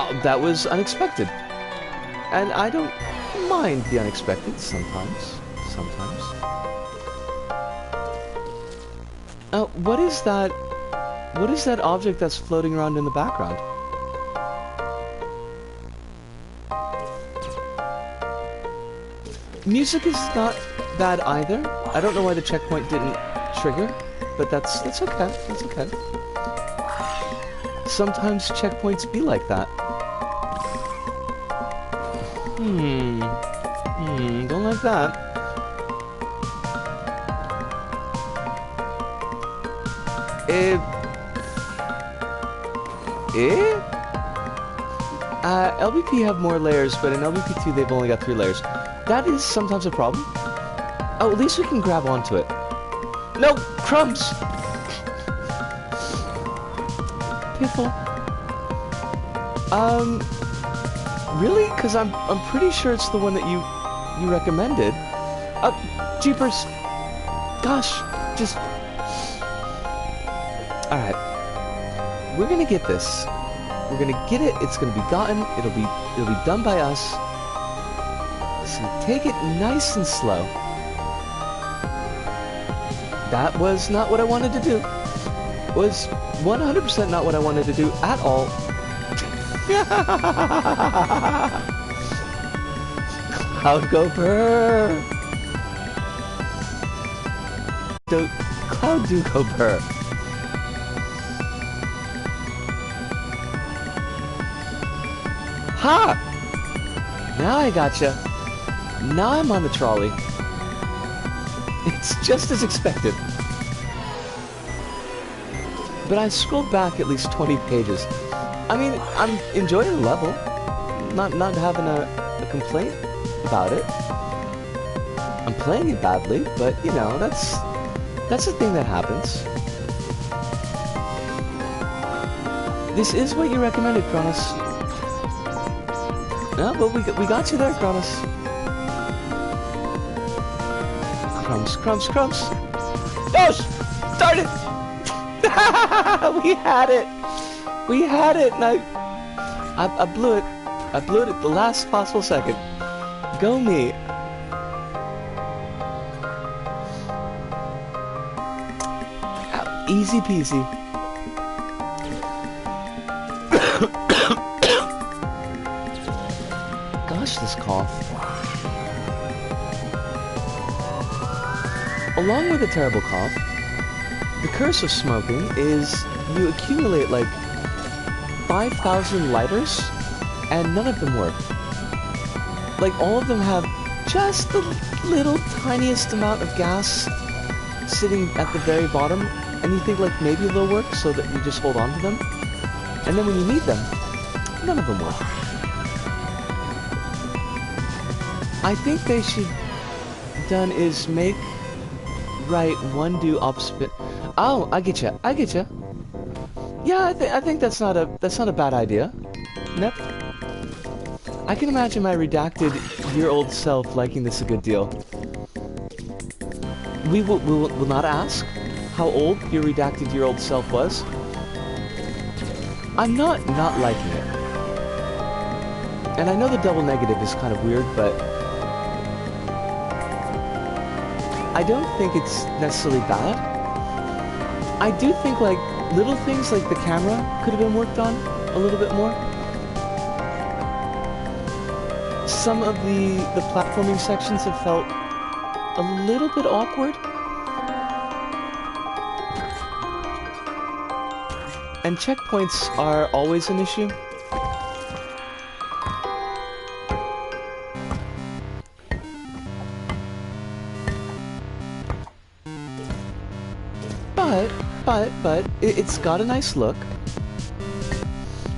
Oh, that was unexpected. And I don't mind the unexpected sometimes. What is that? What is that object that's floating around in the background? Music is not bad either. I don't know why the checkpoint didn't trigger, but that's okay. That's okay. Sometimes checkpoints be like that. Don't like that. LBP have more layers, but in LBP2 they've only got 3 layers. That is sometimes a problem. Oh, at least we can grab onto it. No! Crumbs! Piffle. Really? Because I'm pretty sure it's the one that you recommended. Jeepers. Gosh, just... Alright. We're gonna get this. We're gonna get it, it's gonna be gotten, it'll be done by us. So take it nice and slow. That was not what I wanted to do. Was 100% not what I wanted to do at all. Cloud go purr. Cloud do go purr. Ha! Now I gotcha. Now I'm on the trolley. It's just as expected. But I scrolled back at least 20 pages. I mean, I'm enjoying the level. Not having a complaint about it. I'm playing it badly, but you know, that's a thing that happens. This is what you recommended, Kronos. No, but we got you there, Kronos. Crumbs. Gosh! Darn it! We had it! We had it, and I blew it. I blew it at the last possible second. Go me. Easy peasy. Gosh, this cough. Along with a terrible cough, the curse of smoking is you accumulate like 5,000 lighters and none of them work. Like all of them have just the little tiniest amount of gas sitting at the very bottom, and you think like maybe they'll work so that you just hold on to them, and then when you need them, none of them work. I think they should done is make right one do opposite. Oh, I get you. Yeah, I think that's not a bad idea. Nope. I can imagine my redacted year-old self liking this a good deal. We will not ask how old your redacted year-old self was. I'm not liking it. And I know the double negative is kind of weird, but I don't think it's necessarily bad. I do think like little things like the camera could have been worked on a little bit more. Some of the platforming sections have felt a little bit awkward. And checkpoints are always an issue. But it's got a nice look.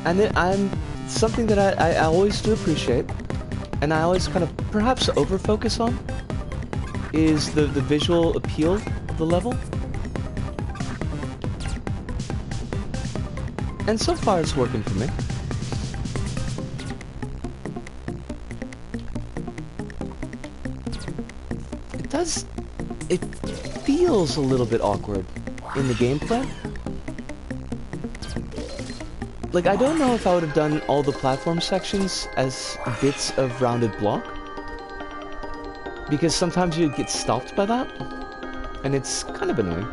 And I'm something that I always do appreciate, and I always kind of perhaps over-focus on, is the visual appeal of the level. And so far it's working for me. It feels a little bit awkward in the gameplay. Like, I don't know if I would have done all the platform sections as bits of rounded block, because sometimes you get stopped by that, and it's kind of annoying.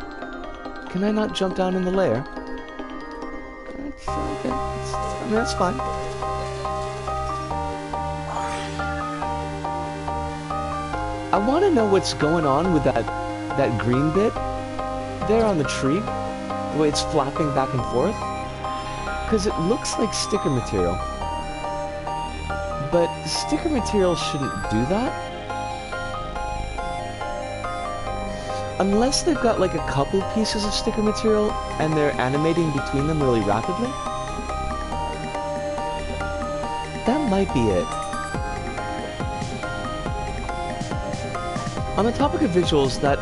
Can I not jump down in the layer? It's okay. I mean, that's fine. I want to know what's going on with that green bit there on the tree, the way it's flapping back and forth, because it looks like sticker material. But sticker material shouldn't do that. Unless they've got like a couple pieces of sticker material and they're animating between them really rapidly. That might be it. On the topic of visuals, that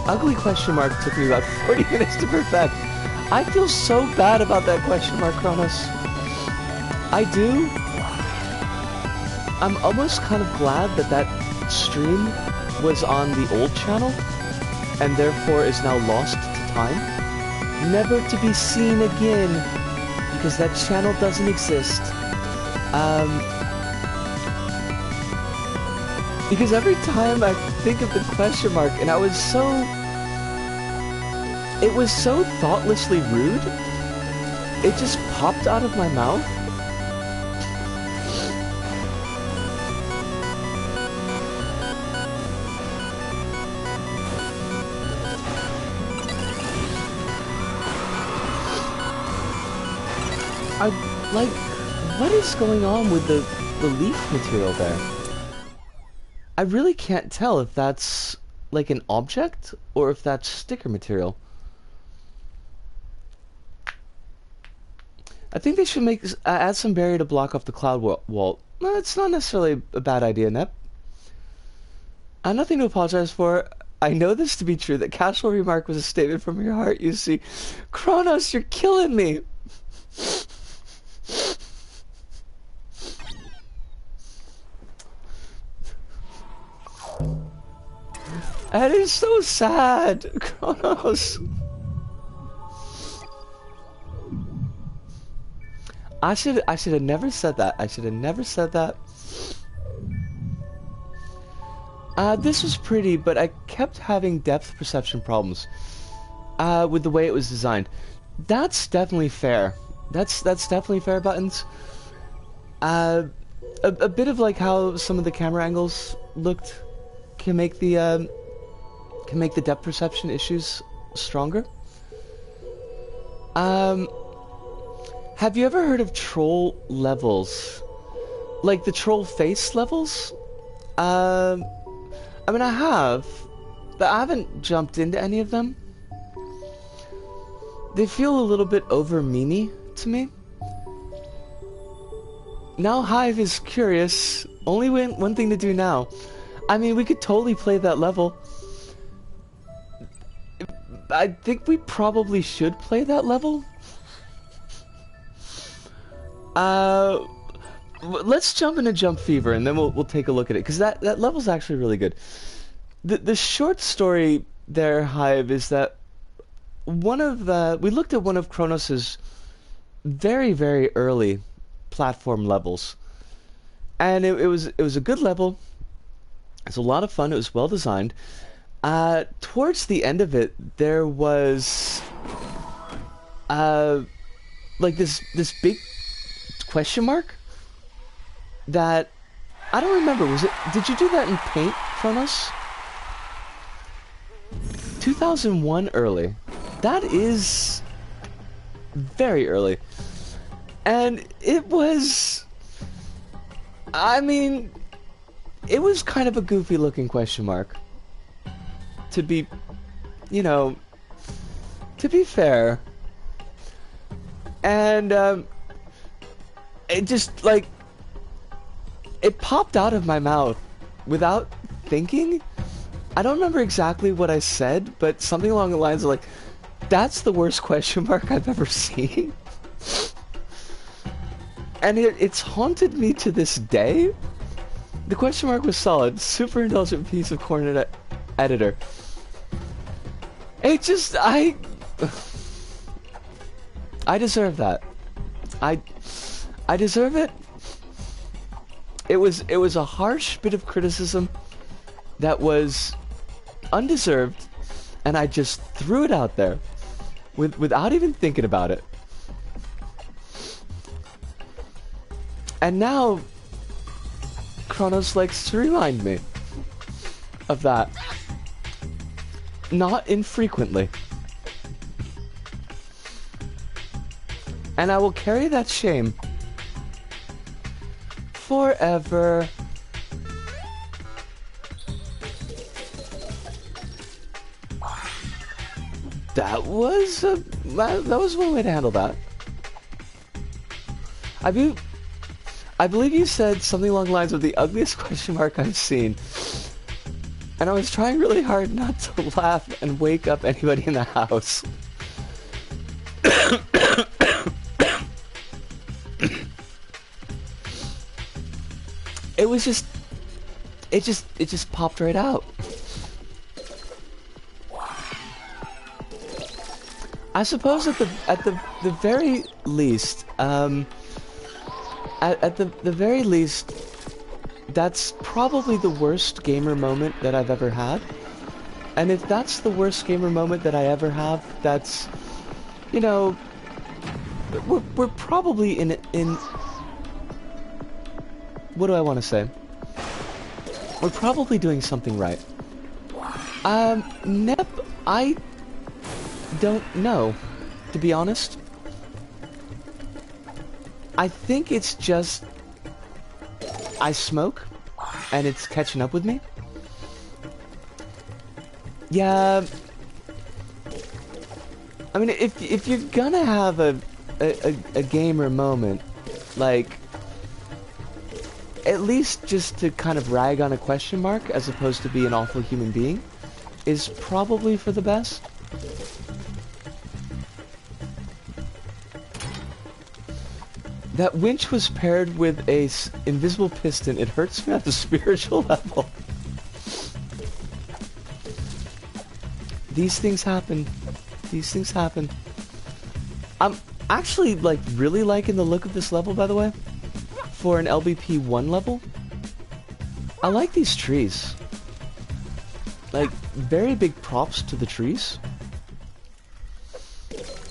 ugly question mark took me about 40 minutes to perfect. I feel so bad about that question mark, Kronos. I do. I'm almost kind of glad that stream was on the old channel, and therefore is now lost to time, never to be seen again, because that channel doesn't exist. Because every time I think of the question mark, and it was so thoughtlessly rude, it just popped out of my mouth. Like, what is going on with the leaf material there? I really can't tell if that's like an object or if that's sticker material. I think they should add some barrier to block off the cloud wall. No, it's not necessarily a bad idea, Nep. Nothing to apologize for. I know this to be true. That casual remark was a statement from your heart, you see. Kronos, you're killing me! That is so sad, Kronos. I should have never said that. I should have never said that. This was pretty, but I kept having depth perception problems with the way it was designed. That's definitely fair. That's definitely fair, Buttons. A bit of like how some of the camera angles looked can make the depth perception issues stronger. Have you ever heard of troll levels? Like the troll face levels? I mean, I have, but I haven't jumped into any of them. They feel a little bit over-memey to me. Now Hive is curious. Only one thing to do now. I mean, we could totally play that level. I think we probably should play that level. Let's jump into Jump Fever and then we'll take a look at it, because that level's actually really good. The short story there, Hive, is that we looked at one of Kronos's very, very early platform levels, and it was a good level. It's a lot of fun. It was well designed. Towards the end of it, there was like this big question mark that I don't remember. Did you do that in Paint, Kronos? 2001 early. That is very early. And it was, I mean, it was kind of a goofy looking question mark. To be, to be fair. And it just, like, it popped out of my mouth without thinking. I don't remember exactly what I said, but something along the lines of, like, that's the worst question mark I've ever seen. And it's haunted me to this day. The question mark was solid. Super indulgent piece of corner editor. It just, I deserve that. I deserve it. It was a harsh bit of criticism that was undeserved, and I just threw it out there without even thinking about it. And now Kronos likes to remind me of that. Not infrequently. And I will carry that shame forever. That was one way to handle that. I believe you said something along the lines of the ugliest question mark I've seen. And I was trying really hard not to laugh and wake up anybody in the house. It was just, it just popped right out. I suppose at the very least, at the very least, that's probably the worst gamer moment that I've ever had. And if that's the worst gamer moment that I ever have, that's, you know, we're probably in what do I want to say? We're probably doing something right. Nep, I don't know, to be honest. I think it's just I smoke and it's catching up with me. Yeah, I mean, if you're gonna have a gamer moment, like, at least just to kind of rag on a question mark as opposed to be an awful human being is probably for the best. That winch was paired with a invisible piston. It hurts me at the spiritual level. These things happen. These things happen. I'm actually, like, really liking the look of this level, by the way. For an LBP 1 level. I like these trees. Like, very big props to the trees.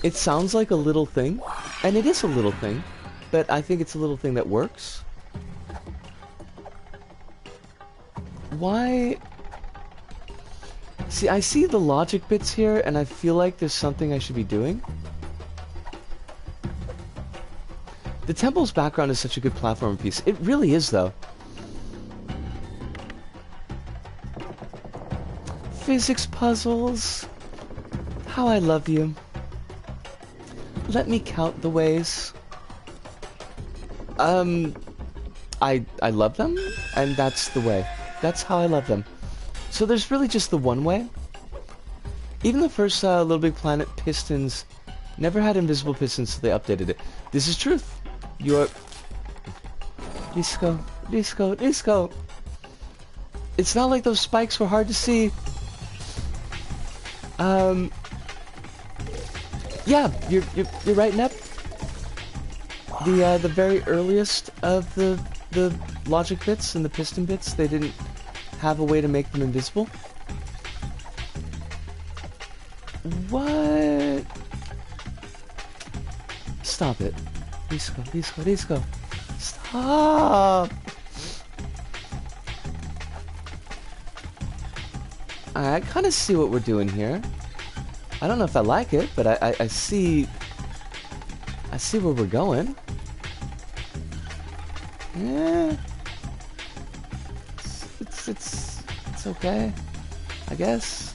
It sounds like a little thing. And it is a little thing. But I think it's a little thing that works. Why? See, I see the logic bits here, and I feel like there's something I should be doing. The temple's background is such a good platform piece. It really is, though. Physics puzzles. How I love you. Let me count the ways. I love them, and that's the way. That's how I love them. So there's really just the one way. Even the first LittleBigPlanet pistons never had invisible pistons, so they updated it. This is truth. You're... Disco, disco, disco. It's not like those spikes were hard to see. Yeah, you're right, Nep. The very earliest of the logic bits and the piston bits, they didn't have a way to make them invisible. What? Stop it. Disco, disco, disco. Stop! I kind of see what we're doing here. I don't know if I like it, but I see where we're going. Yeah. It's okay, I guess.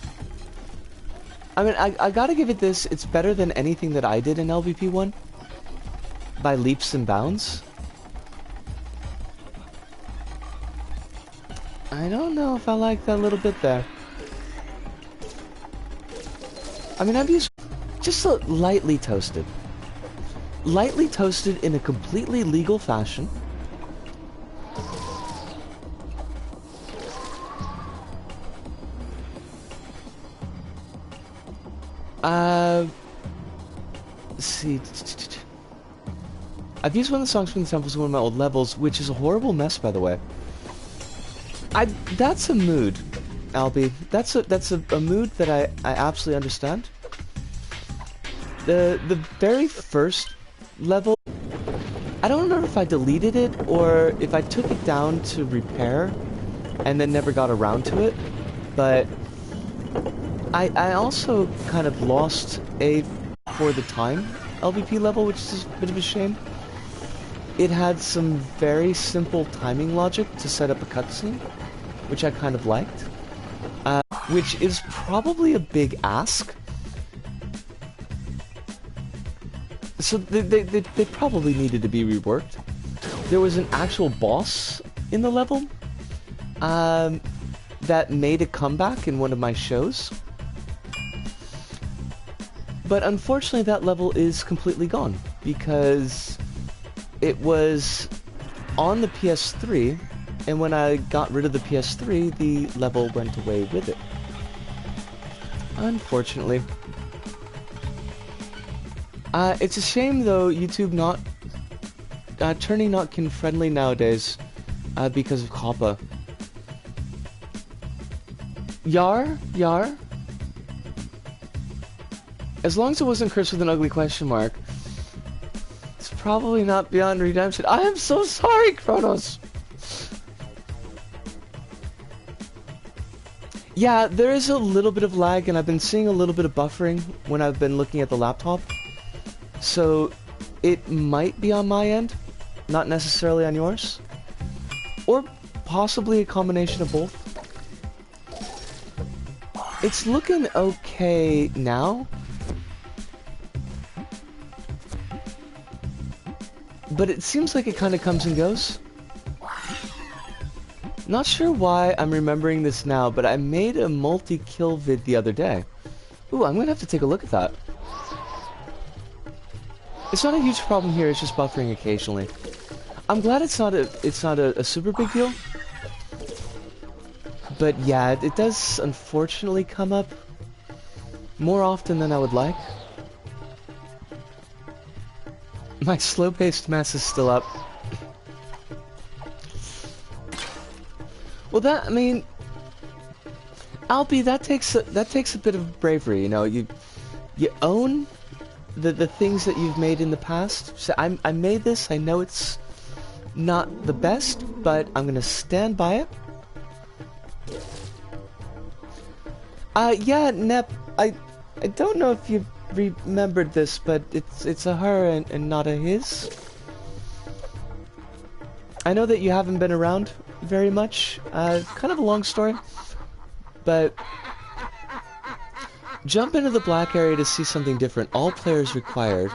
I mean, I gotta give it this. It's better than anything that I did in LVP1 by leaps and bounds. I don't know if I like that little bit there. I mean, I've used just a lightly toasted. Lightly toasted in a completely legal fashion. Let's see. I've used one of the songs from the samples in one of my old levels, which is a horrible mess, by the way. That's a mood, Albie. That's a mood that I absolutely understand. The very first level, I don't remember if I deleted it or if I took it down to repair and then never got around to it, but I also kind of lost a for the time LVP level, which is a bit of a shame. It had some very simple timing logic to set up a cutscene, which I kind of liked, which is probably a big ask. So they probably needed to be reworked. There was an actual boss in the level that made a comeback in one of my shows. But unfortunately that level is completely gone because it was on the PS3 and when I got rid of the PS3, the level went away with it. Unfortunately. It's a shame though, YouTube not turning not kid-friendly nowadays, because of COPPA. Yar? As long as it wasn't cursed with an ugly question mark, it's probably not beyond redemption. I am so sorry, Kronos! Yeah, there is a little bit of lag, and I've been seeing a little bit of buffering when I've been looking at the laptop. So, it might be on my end, not necessarily on yours. Or possibly a combination of both. It's looking okay now. But it seems like it kind of comes and goes. Not sure why I'm remembering this now, but I made a multi-kill vid the other day. Ooh, I'm gonna have to take a look at that. It's not a huge problem here, it's just buffering occasionally. I'm glad it's not a super big deal. But yeah, it does unfortunately come up more often than I would like. My slow-paced mess is still up. Well, that, I mean, Alpi, that takes a bit of bravery, you know. You own the things that you've made in the past. So I made this. I know it's not the best, but I'm gonna stand by it. Yeah, Nep. I don't know if you remembered this, but it's a her and not a his. I know that you haven't been around very much. Kind of a long story, but jump into the black area to see something different. All players required.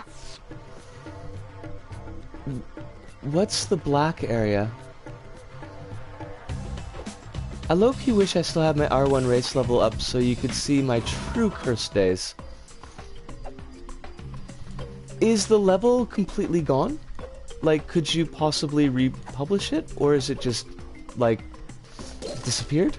What's the black area? I low-key wish I still had my R1 race level up so you could see my true curse days. Is the level completely gone? Like, could you possibly republish it? Or is it just, like, disappeared?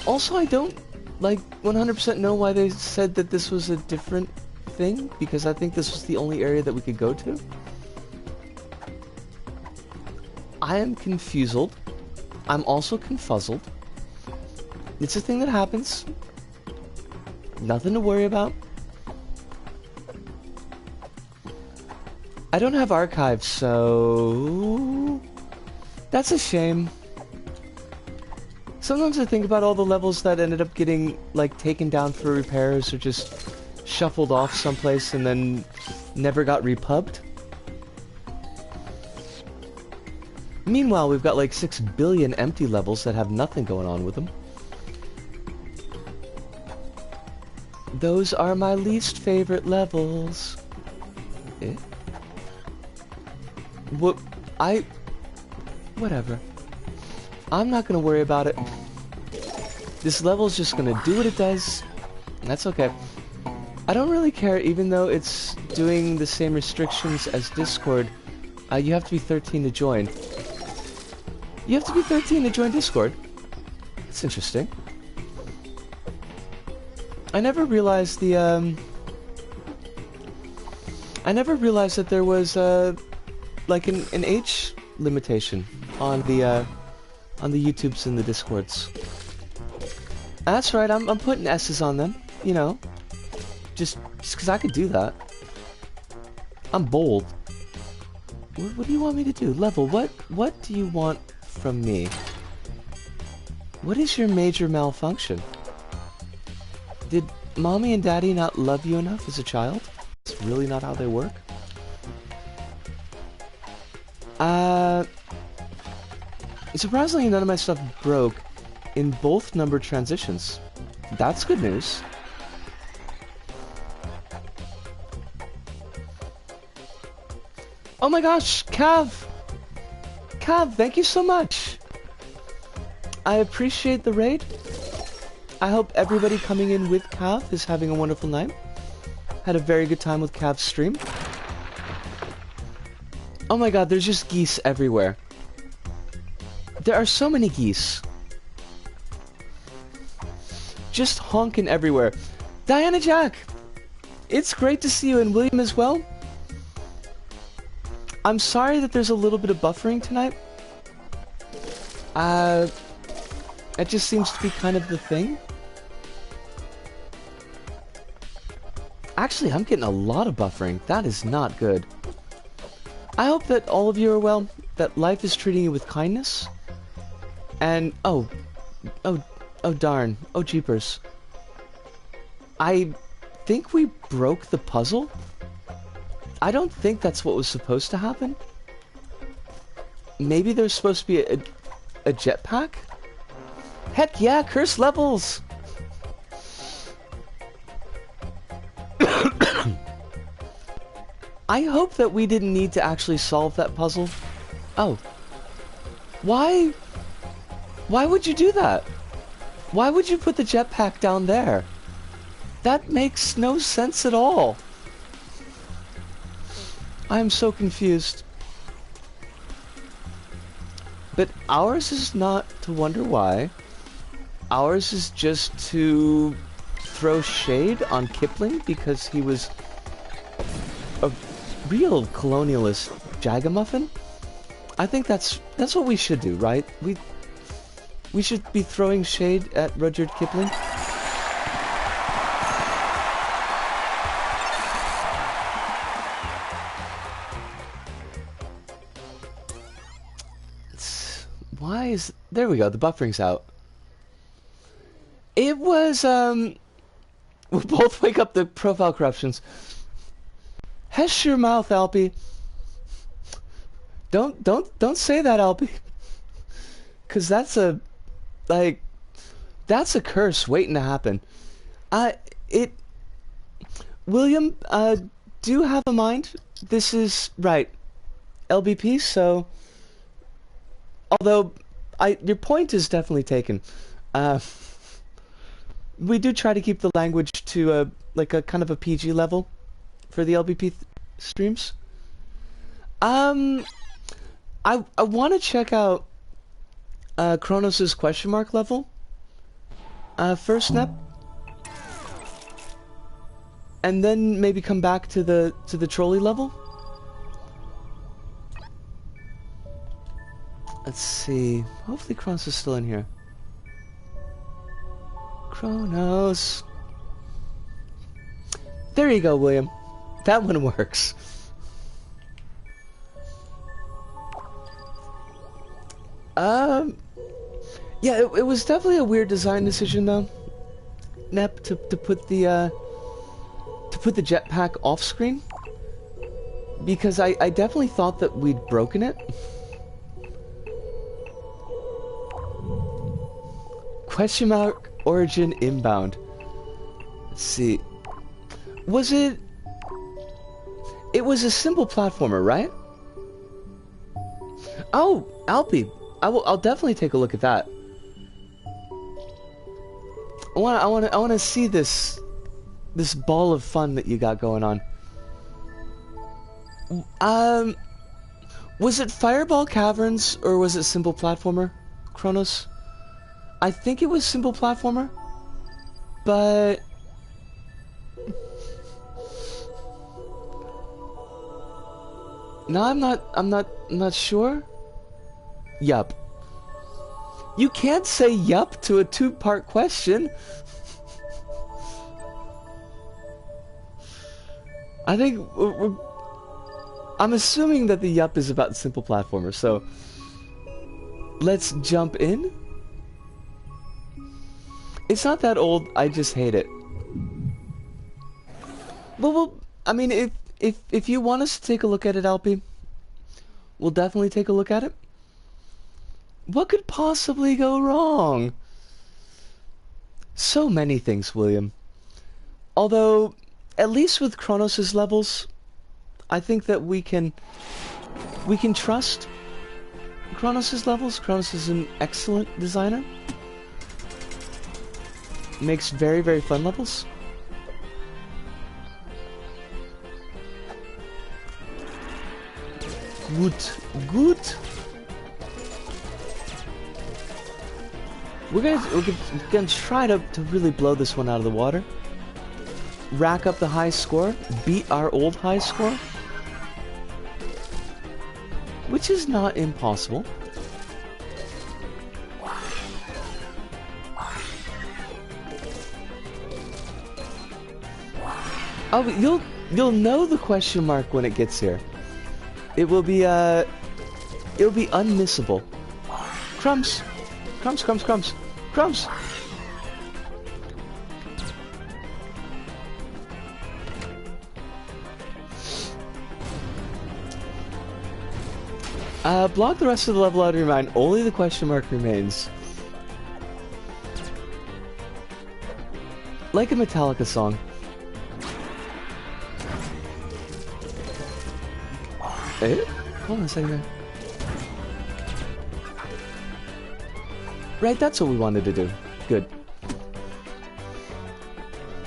Also, I don't, like, 100% know why they said that this was a different thing, because I think this was the only area that we could go to. I am confused. I'm also confuzzled. It's a thing that happens. Nothing to worry about. I don't have archives, so that's a shame. Sometimes I think about all the levels that ended up getting, like, taken down for repairs or just shuffled off someplace and then never got repubbed. Meanwhile, we've got like 6 billion empty levels that have nothing going on with them. Those are my least favorite levels. Eh? Whatever. I'm not gonna worry about it. This level's just gonna do what it does. That's okay. I don't really care, even though it's doing the same restrictions as Discord. You have to be 13 to join. You have to be 13 to join Discord? That's interesting. I never realized the, I never realized that there was, like an age limitation on the YouTubes and the Discords. That's right, I'm putting S's on them, you know. Just because I could do that. I'm bold. What do you want me to do? Level, what do you want from me? What is your major malfunction? Did mommy and daddy not love you enough as a child? It's really not how they work. Surprisingly, none of my stuff broke in both number transitions. That's good news. Oh my gosh, Cav! Cav, thank you so much! I appreciate the raid. I hope everybody coming in with Cav is having a wonderful night. Had a very good time with Cav's stream. Oh my god, there's just geese everywhere. There are so many geese. Just honking everywhere. Diana Jack! It's great to see you, and William as well. I'm sorry that there's a little bit of buffering tonight. It just seems to be kind of the thing. Actually, I'm getting a lot of buffering. That is not good. I hope that all of you are well, that life is treating you with kindness. And, oh darn, oh jeepers. I think we broke the puzzle? I don't think that's what was supposed to happen. Maybe there's supposed to be a jetpack? Heck yeah, curse levels! I hope that we didn't need to actually solve that puzzle. Oh. Why would you do that? Why would you put the jetpack down there? That makes no sense at all. I am so confused. But ours is not to wonder why. Ours is just to throw shade on Kipling because he was a real colonialist jagamuffin. I think that's what we should do, right? We should be throwing shade at Rudyard Kipling. Why is... There we go, the buffering's out. It was, we'll both wake up the profile corruptions. Hush your mouth, Alpy. Don't say that, Alpy. Cause that's a, like, that's a curse waiting to happen. William, do have a mind. This is, right, LBP, so, although, your point is definitely taken. We do try to keep the language to like a kind of a PG level for the LBP streams. I want to check out Kronos's question mark level first, Nep, and then maybe come back to the trolley level. Let's see. Hopefully Kronos is still in here. Kronos. There you go, William. That one works. Yeah, it was definitely a weird design decision, though, Nep, to put the jetpack off screen, because I definitely thought that we'd broken it. Question mark origin inbound. Let's see. Was it... It was a simple platformer, right? Oh, Alpy. I'll definitely take a look at that. I wanna see this ball of fun that you got going on. Was it Fireball Caverns or was it simple platformer, Kronos? I think it was simple platformer, but no, I'm not sure. Yup. You can't say yup to a two-part question. I think I'm assuming that the yup is about simple platformer, so let's jump in. It's not that old, I just hate it. Well, I mean, if you want us to take a look at it, Alpy, we'll definitely take a look at it. What could possibly go wrong? So many things, William. Although, at least with Kronos' levels, I think that we can trust Kronos' levels. Kronos is an excellent designer. Makes very, very fun levels. Good. Good. We're gonna try to really blow this one out of the water. Rack up the high score. Beat our old high score. Which is not impossible. Oh, but you'll know the question mark when it gets here. It'll be unmissable. Crumbs. Crumbs, crumbs, crumbs. Crumbs. Block the rest of the level out of your mind. Only the question mark remains. Like a Metallica song. Eh? Hold on a second there. Right, that's what we wanted to do. Good.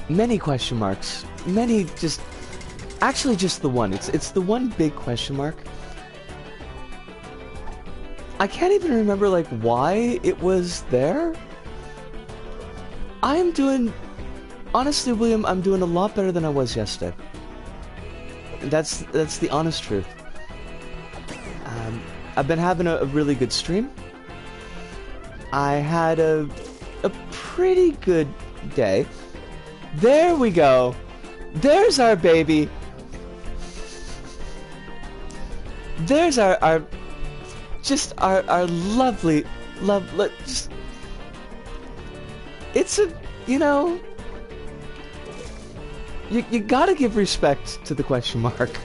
Many question marks. Many just... Actually, just the one. It's the one big question mark. I can't even remember, like, why it was there. I am doing... Honestly, William, I'm doing a lot better than I was yesterday. That's the honest truth. I've been having a really good stream. I had a pretty good day. There we go. There's our baby. There's our lovely, just... It's a, you know... You gotta give respect to the question mark.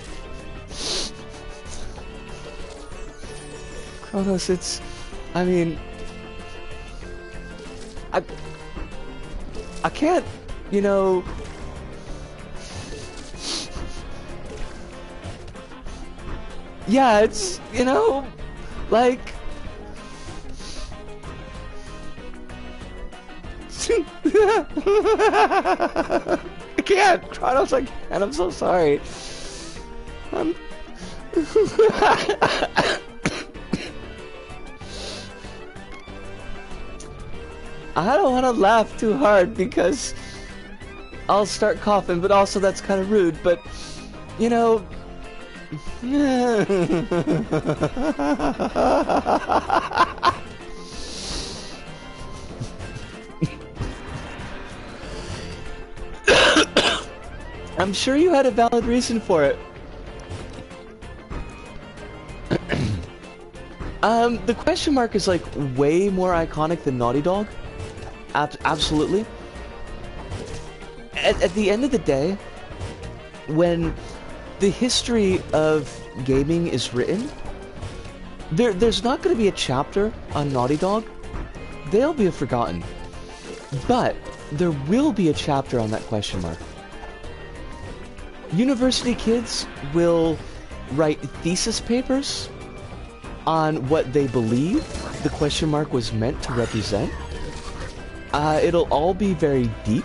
Kronos, it's... I mean... I can't, you know... Yeah, it's, you know, like... I can't, Kronos, I can't, I'm so sorry. I don't want to laugh too hard because I'll start coughing, but also that's kind of rude, but, you know... I'm sure you had a valid reason for it. The question mark is like way more iconic than Naughty Dog. Absolutely. At the end of the day, when the history of gaming is written, there's not going to be a chapter on Naughty Dog. They'll be forgotten. But there will be a chapter on that question mark. University kids will write thesis papers on what they believe the question mark was meant to represent. It'll all be very deep.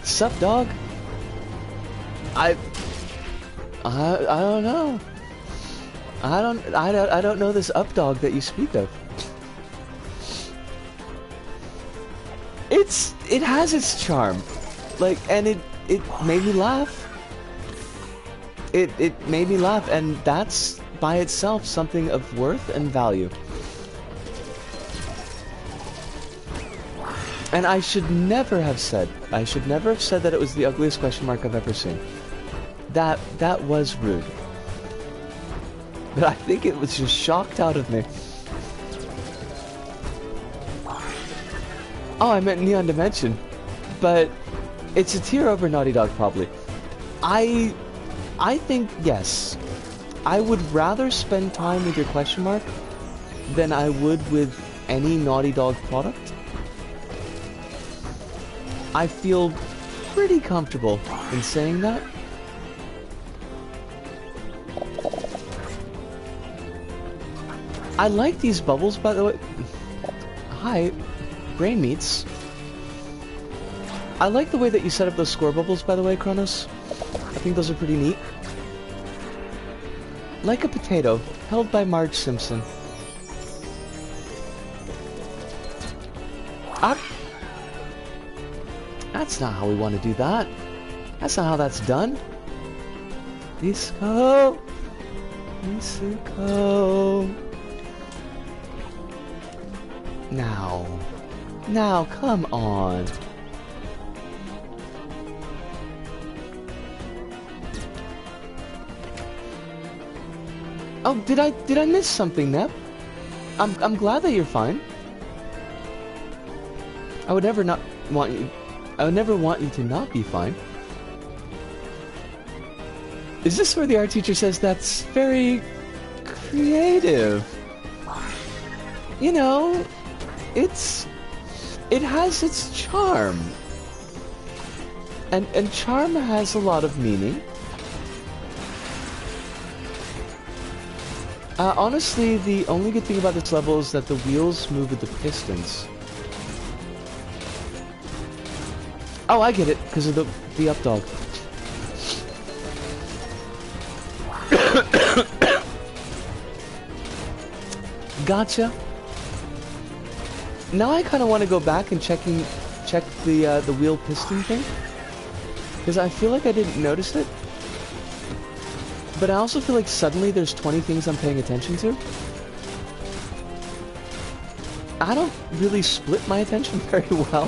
Sup, dog? I don't know. I don't know this up dog that you speak of. It has its charm. Like, and it made me laugh. It made me laugh, and that's by itself something of worth and value. And I should never have said that it was the ugliest question mark I've ever seen. That was rude. But I think it was just shocked out of me. Oh, I meant Neon Dimension. But it's a tier over Naughty Dog, probably. I think, yes. I would rather spend time with your question mark than I would with any Naughty Dog product. I feel pretty comfortable in saying that. I like these bubbles, by the way. Hi, Brain Meats. I like the way that you set up those score bubbles, by the way, Kronos. I think those are pretty neat. Like a potato, held by Marge Simpson. Ah! That's not how we want to do that. That's not how that's done. Disco! Disco! Now. Now, come on. Oh, did I miss something, Nep? I'm glad that you're fine. I would never want you to not be fine. Is this where the art teacher says that's very creative? You know, it has its charm. And charm has a lot of meaning. Honestly, the only good thing about this level is that the wheels move with the pistons. Oh, I get it, because of the up dog. Gotcha. Now I kind of want to go back and check the wheel piston thing, because I feel like I didn't notice it. But I also feel like suddenly there's 20 things I'm paying attention to. I don't really split my attention very well.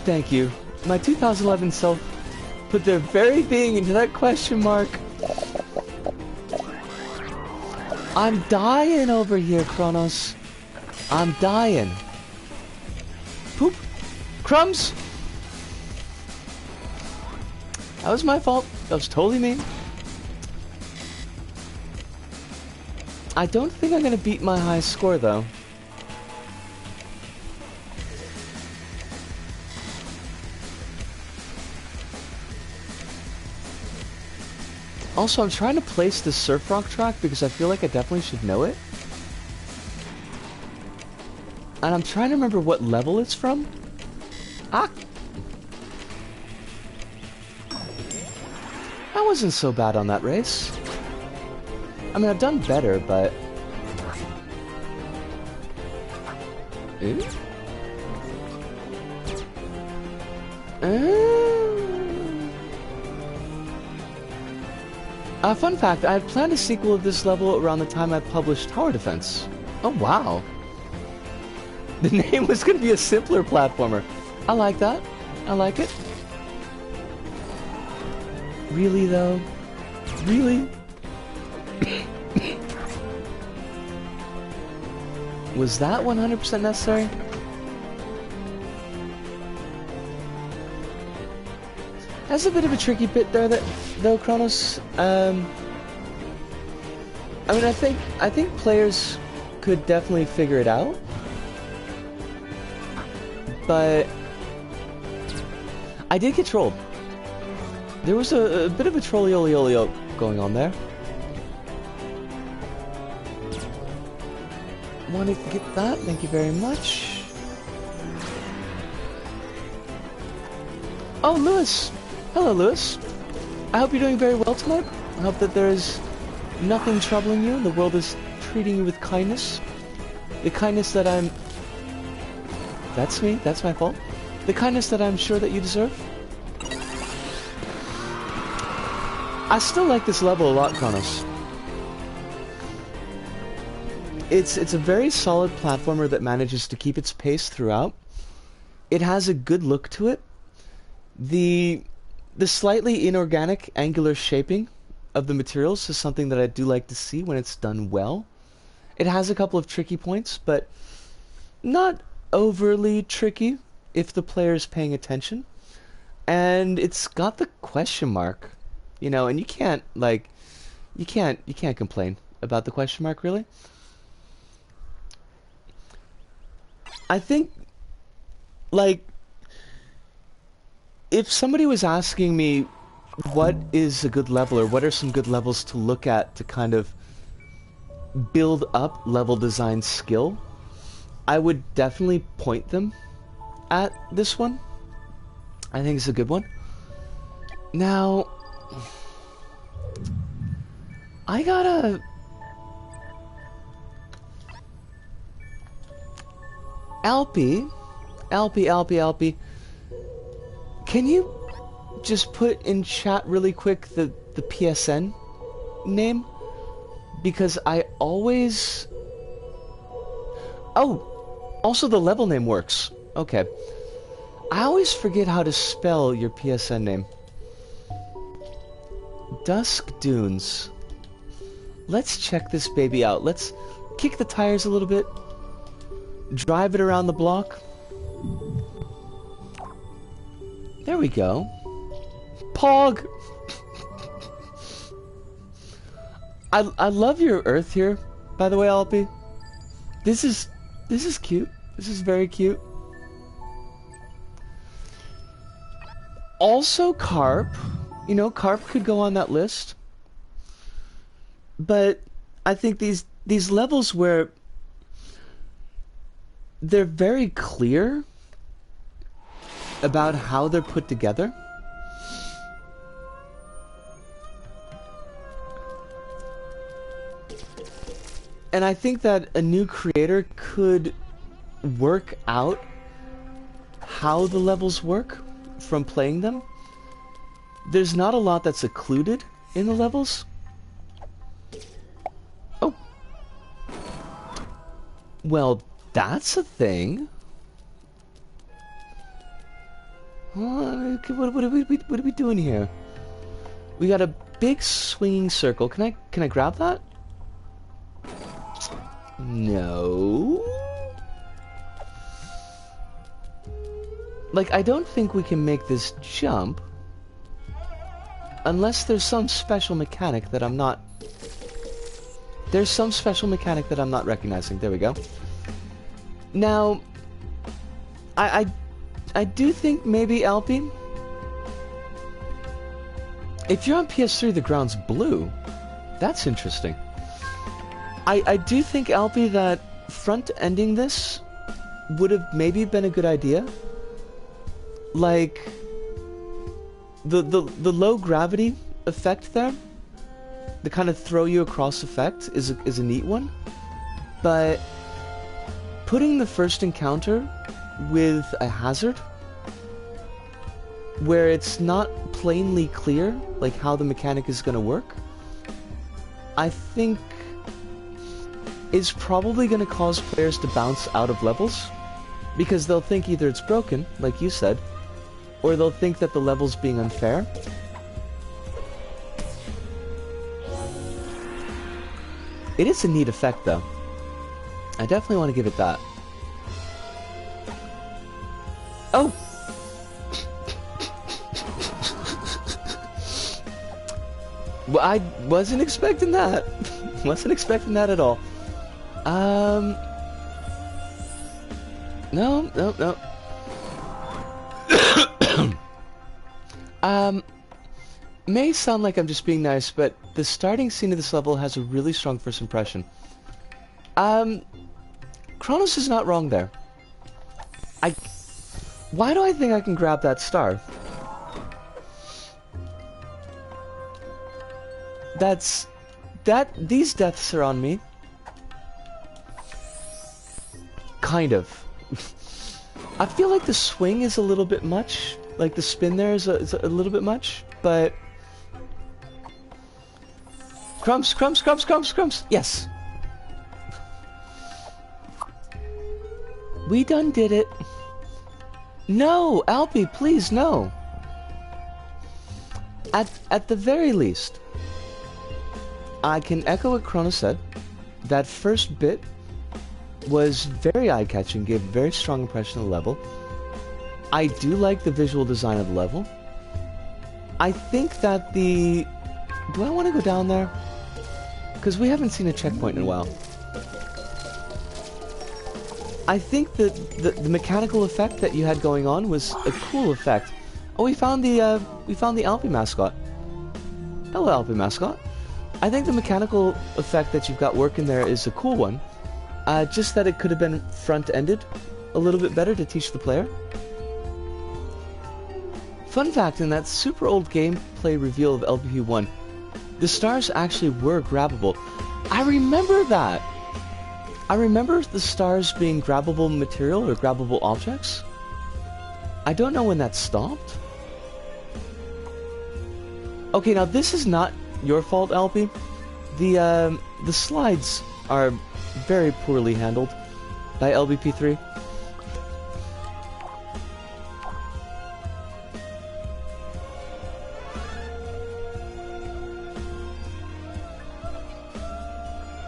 Thank you. My 2011 self put their very being into that question mark. I'm dying over here, Kronos. I'm dying. Poop. Crumbs! That was my fault. That was totally me. I don't think I'm gonna beat my high score, though. Also, I'm trying to place the surf rock track because I feel like I definitely should know it. And I'm trying to remember what level it's from. Ah! I wasn't so bad on that race. I mean, I've done better, but... Ooh? Fun fact, I had planned a sequel of this level around the time I published Tower Defense. Oh, wow. The name was going to be a simpler platformer. I like that. I like it. Really, though? Really? Was that 100% necessary? That's a bit of a tricky bit there, though, Kronos. I mean, I think players could definitely figure it out, but I did get trolled. There was a bit of a trolley-olio going on there. Want to get that? Thank you very much. Oh, Lewis! Hello, Lewis. I hope you're doing very well tonight. I hope that there is nothing troubling you. The world is treating you with kindness. The kindness that I'm... That's me. That's my fault. The kindness that I'm sure that you deserve. I still like this level a lot, Kronos. It's a very solid platformer that manages to keep its pace throughout. It has a good look to it. The slightly inorganic angular shaping of the materials is something that I do like to see when it's done well. It has a couple of tricky points, but not overly tricky if the player is paying attention. And it's got the question mark, you know, and you can't complain about the question mark, really. I think, like, if somebody was asking me what is a good level or what are some good levels to look at to kind of build up level design skill, I would definitely point them at this one. I think it's a good one. Now, I gotta... Alpy, can you just put in chat really quick the PSN name? Because I always... Oh, also the level name works. Okay. I always forget how to spell your PSN name. Dusk Dunes. Let's check this baby out. Let's kick the tires a little bit. Drive it around the block. There we go. Pog! I love your earth here, by the way, Alpi. This is cute. This is very cute. Also carp. You know, carp could go on that list. But I think these levels where they're very clear about how they're put together. And I think that a new creator could work out how the levels work from playing them. There's not a lot that's occluded in the levels. Oh. Well, that's a thing. What are we doing here? We got a big swinging circle. Can I grab that? No. Like, I don't think we can make this jump unless there's some special mechanic that I'm not... There's some special mechanic that I'm not recognizing. There we go. Now, I do think maybe, Alpi, if you're on PS3, the ground's blue. That's interesting. I do think, Alpi, that front-ending this would have maybe been a good idea. Like, the low gravity effect there, the kind of throw you across effect is a neat one. But putting the first encounter with a hazard where it's not plainly clear like how the mechanic is going to work, I think is probably going to cause players to bounce out of levels, because they'll think either it's broken, like you said, or they'll think that the level's being unfair. It is a neat effect, though. I definitely want to give it that. Oh! Well, I wasn't expecting that. Wasn't expecting that at all. No. May sound like I'm just being nice, but the starting scene of this level has a really strong first impression. Kronos is not wrong there. Why do I think I can grab that star? These deaths are on me. Kind of. I feel like the swing is a little bit much. Like the spin there is a little bit much, but... Crumbs! Yes! We done did it. No! Alpi, please, no! At the very least, I can echo what Kronos said. That first bit was very eye-catching, gave a very strong impression of the level. I do like the visual design of the level. I think that the... Do I want to go down there? Because we haven't seen a checkpoint in a while. I think that the mechanical effect that you had going on was a cool effect. Oh, we found the Alpi mascot. Hello, Alpi mascot. I think the mechanical effect that you've got working there is a cool one. Just that it could have been front-ended a little bit better to teach the player. Fun fact, in that super old gameplay reveal of LBP1, the stars actually were grabbable. I remember that! I remember the stars being grabbable material or grabbable objects. I don't know when that stopped. Okay, now this is not your fault, LP. The slides are very poorly handled by LBP3.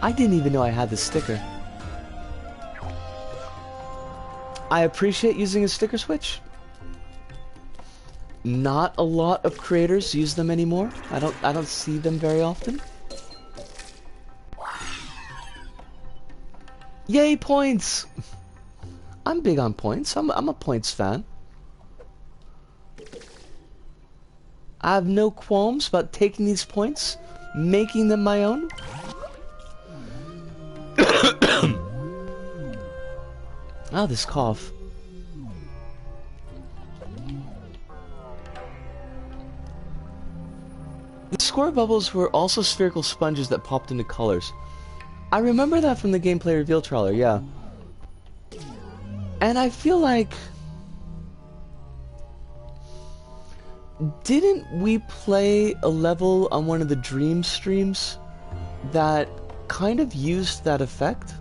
I didn't even know I had this sticker. I appreciate using a sticker switch. Not a lot of creators use them anymore. I don't see them very often. Yay, points! I'm big on points. I'm a points fan. I have no qualms about taking these points, making them my own. Oh, this cough. The score bubbles were also spherical sponges that popped into colors. I remember that from the gameplay reveal trailer, yeah. And I feel like... Didn't we play a level on one of the Dream streams that kind of used that effect?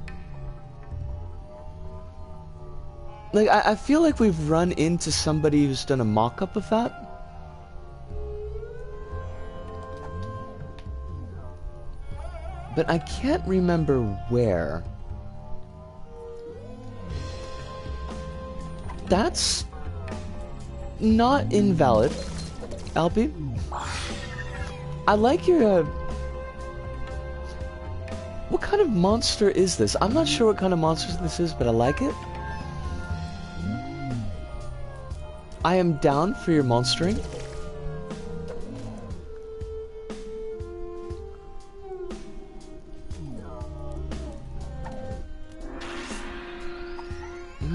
Like, I feel like we've run into somebody who's done a mock-up of that. But I can't remember where. That's not invalid, Alpi. I like your, what kind of monster is this? I'm not sure what kind of monster this is, but I like it. I am down for your monstering.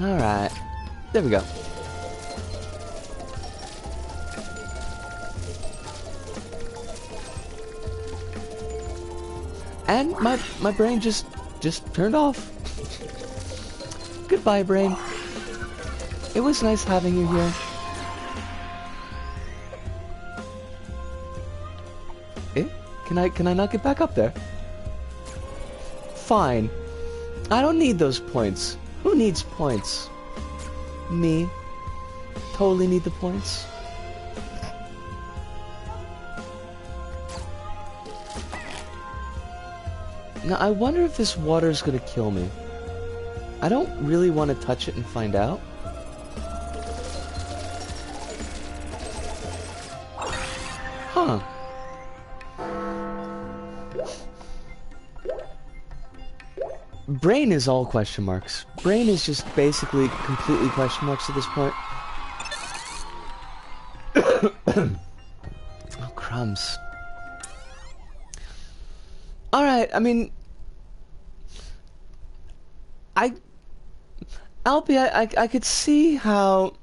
Alright. There we go. And my brain just turned off. Goodbye, brain. It was nice having you here. Eh? Can I not get back up there? Fine. I don't need those points. Who needs points? Me. Totally need the points. Now, I wonder if this water is gonna kill me. I don't really want to touch it and find out. Huh. Brain is all question marks. Brain is just basically completely question marks at this point. Oh, crumbs. Alright, I mean... I could see how...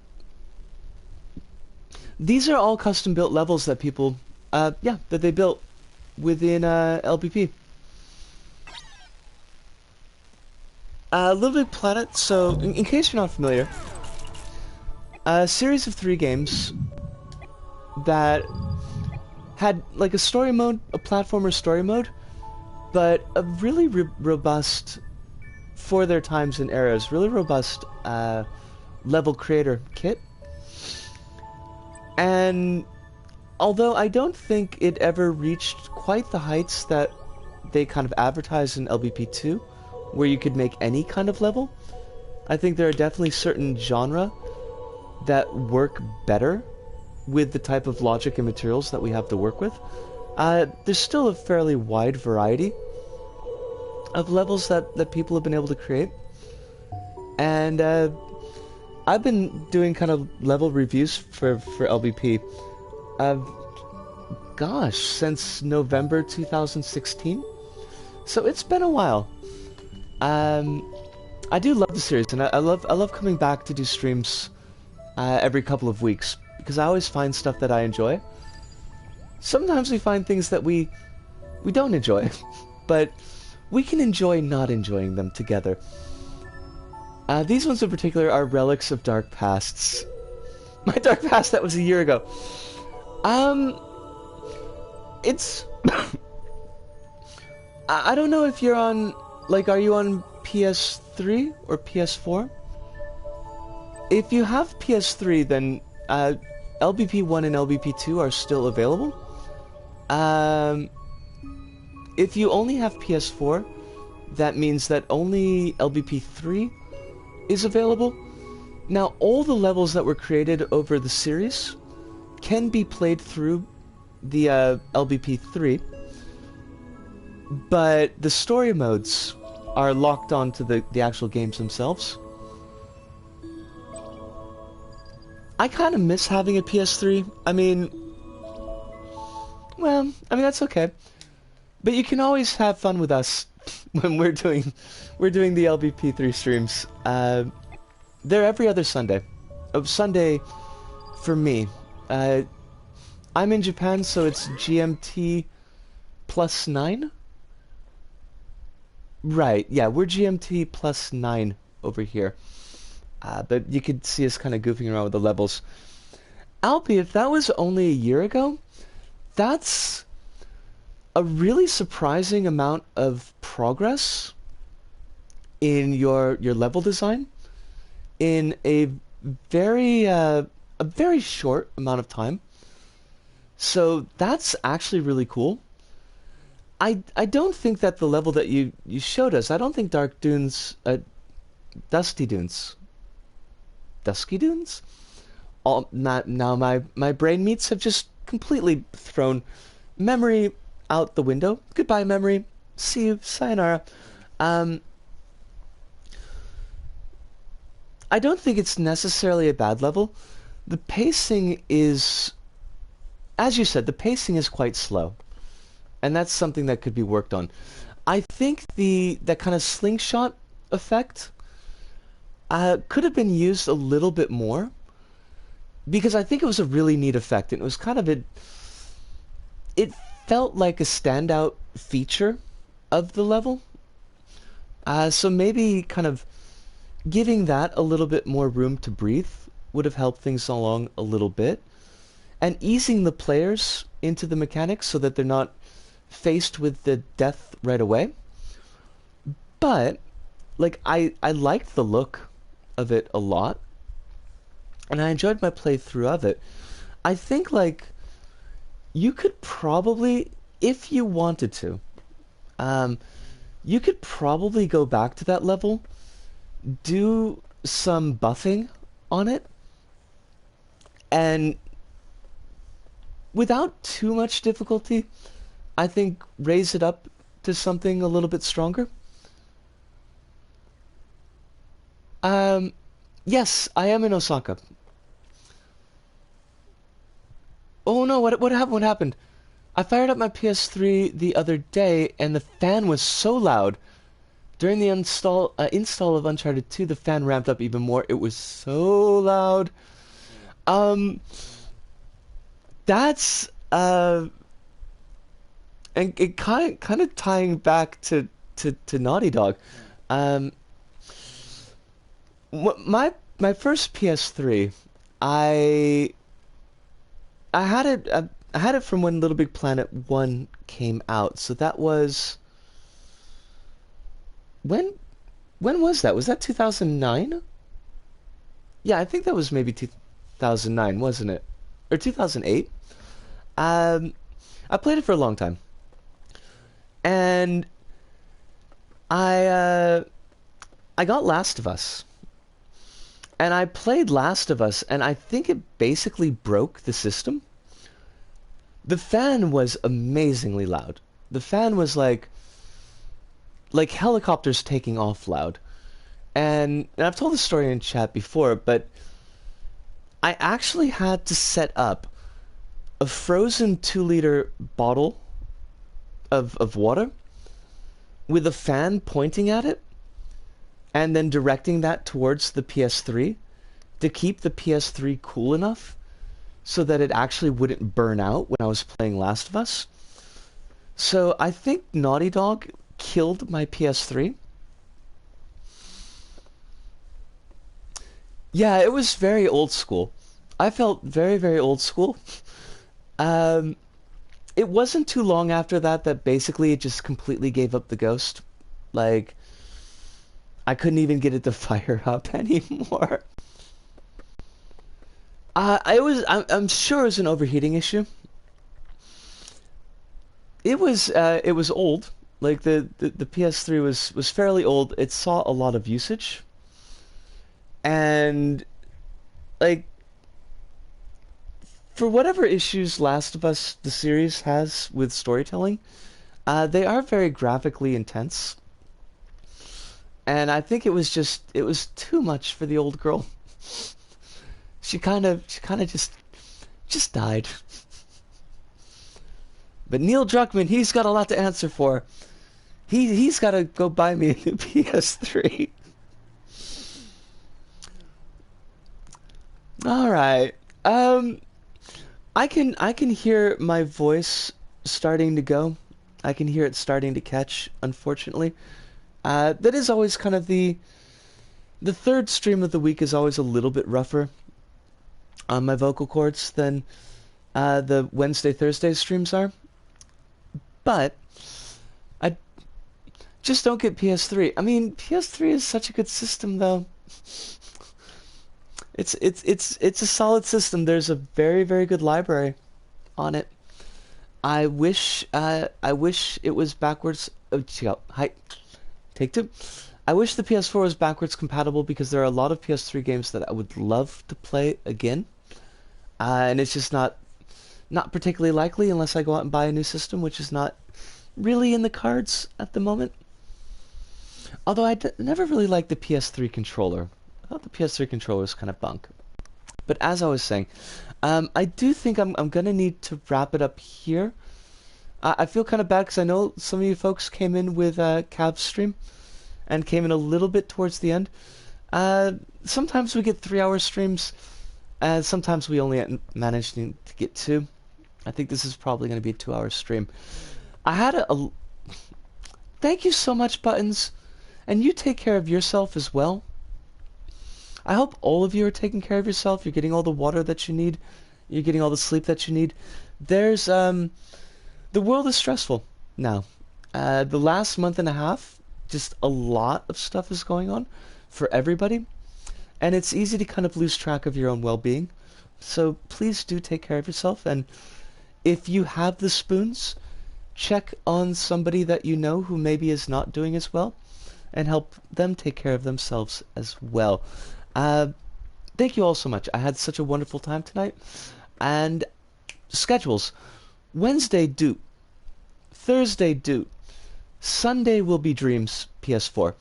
These are all custom-built levels that people... yeah, that they built within LBP. LittleBigPlanet, so, in case you're not familiar, a series of 3 games that had, like, a story mode, a platformer story mode, but a really robust, for their times and eras, really robust level creator kit. And although I don't think it ever reached quite the heights that they kind of advertised in LBP2, where you could make any kind of level, I think there are definitely certain genre that work better with the type of logic and materials that we have to work with. There's still a fairly wide variety of levels that people have been able to create. And I've been doing kind of level reviews for LBP, gosh, since November 2016. So it's been a while. I do love the series, and I love coming back to do streams every couple of weeks, because I always find stuff that I enjoy. Sometimes we find things that we don't enjoy, but we can enjoy not enjoying them together. These ones in particular are relics of dark pasts. My dark past that was a year ago. It's... I don't know if you're on... Like, are you on PS3 or PS4? If you have PS3, then LBP1 and LBP2 are still available. If you only have PS4, that means that only LBP3 is available. Now, all the levels that were created over the series can be played through the LBP3, but the story modes are locked onto the actual games themselves. I kind of miss having a PS3. I mean, that's okay. But you can always have fun with us when we're doing the LBP3 streams. They're every other Sunday. Sunday for me. I'm in Japan, so it's GMT plus 9? Right, yeah, we're GMT plus 9 over here. But you could see us kind of goofing around with the levels. Alpi, if that was only a year ago, that's a really surprising amount of progress in your level design in a very short amount of time. So that's actually really cool. I don't think that the level that you showed us, I don't think Dusty Dunes. Now my brain meats have just completely thrown memory out the window. Goodbye, memory. See you. Sayonara. I don't think it's necessarily a bad level. The pacing is, as you said, the pacing is quite slow. And that's something that could be worked on. I think that kind of slingshot effect could have been used a little bit more, because I think it was a really neat effect, and it was kind of it felt like a standout feature of the level. So maybe kind of giving that a little bit more room to breathe would have helped things along a little bit, and easing the players into the mechanics so that they're not faced with the death right away. But like I liked the look of it a lot, and I enjoyed my playthrough of it. I think like you could probably, if you wanted to, you could probably go back to that level, do some buffing on it, and without too much difficulty, I think raise it up to something a little bit stronger. Yes, I am in Osaka. Oh no, what happened? What happened? I fired up my PS3 the other day, and the fan was so loud. During the install of Uncharted 2, the fan ramped up even more. It was so loud. That's and it kind of tying back to Naughty Dog. My first PS3, I had it from when LittleBigPlanet 1 came out. So that was when was that? Was that 2009? Yeah, I think that was maybe 2009, wasn't it? Or 2008? I played it for a long time. And I got Last of Us. And I played Last of Us, and I think it basically broke the system. The fan was amazingly loud. The fan was like helicopters taking off loud. And I've told this story in chat before, but I actually had to set up a frozen 2-liter bottle of water with a fan pointing at it, and then directing that towards the PS3 to keep the PS3 cool enough so that it actually wouldn't burn out when I was playing Last of Us. So I think Naughty Dog killed my PS3. Yeah, it was very old school. I felt very, very old school. Um, it wasn't too long after that that basically it just completely gave up the ghost. Like, I couldn't even get it to fire up anymore. I'm sure it was an overheating issue. It was old. Like the PS3 was fairly old. It saw a lot of usage. And like for whatever issues Last of Us the series has with storytelling, they are very graphically intense. And I think it was too much for the old girl. She kind of just died. But Neil Druckmann, he's got a lot to answer for. He's got to go buy me a new PS3. All right. I can hear my voice starting to go. I can hear it starting to catch, unfortunately. That is always kind of the third stream of the week is always a little bit rougher on my vocal cords than the Wednesday, Thursday streams are. But I just don't get PS3. I mean, PS3 is such a good system, though. It's a solid system. There's a very, very good library on it. I wish it was backwards. Oh, hi, take two. I wish the PS4 was backwards compatible because there are a lot of PS3 games that I would love to play again, and it's just not particularly likely unless I go out and buy a new system, which is not really in the cards at the moment. Although never really liked the PS3 controller. I thought the PS3 controller was kind of bunk. But as I was saying, I do think I'm gonna need to wrap it up here. I feel kind of bad because I know some of you folks came in with Cav's stream and came in a little bit towards the end. Sometimes we get 3-hour streams, and sometimes we only manage to get 2. I think this is probably going to be a 2-hour stream. I had a thank you so much, Buttons, and you take care of yourself as well. I hope all of you are taking care of yourself. You're getting all the water that you need. You're getting all the sleep that you need. There's the world is stressful now. The last month and a half, just a lot of stuff is going on for everybody, and it's easy to kind of lose track of your own well-being. So please do take care of yourself, and if you have the spoons, check on somebody that you know who maybe is not doing as well, and help them take care of themselves as well. Thank you all so much. I had such a wonderful time tonight. And schedules. Wednesday, Doot. Thursday, Doot. Sunday will be Dreams PS4.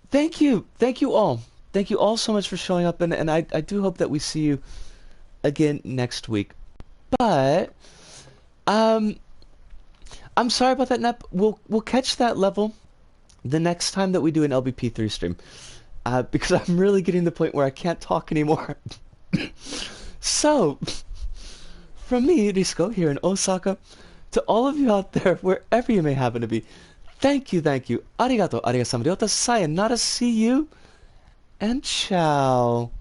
Thank you. Thank you all. Thank you all so much for showing up. And I do hope that we see you again next week. But, I'm sorry about that, Nep. We'll catch that level the next time that we do an LBP3 stream, because I'm really getting to the point where I can't talk anymore. So, from me, Risco, here in Osaka, to all of you out there, wherever you may happen to be, thank you, arigato, arigasamariota, sayonara, see you, and ciao.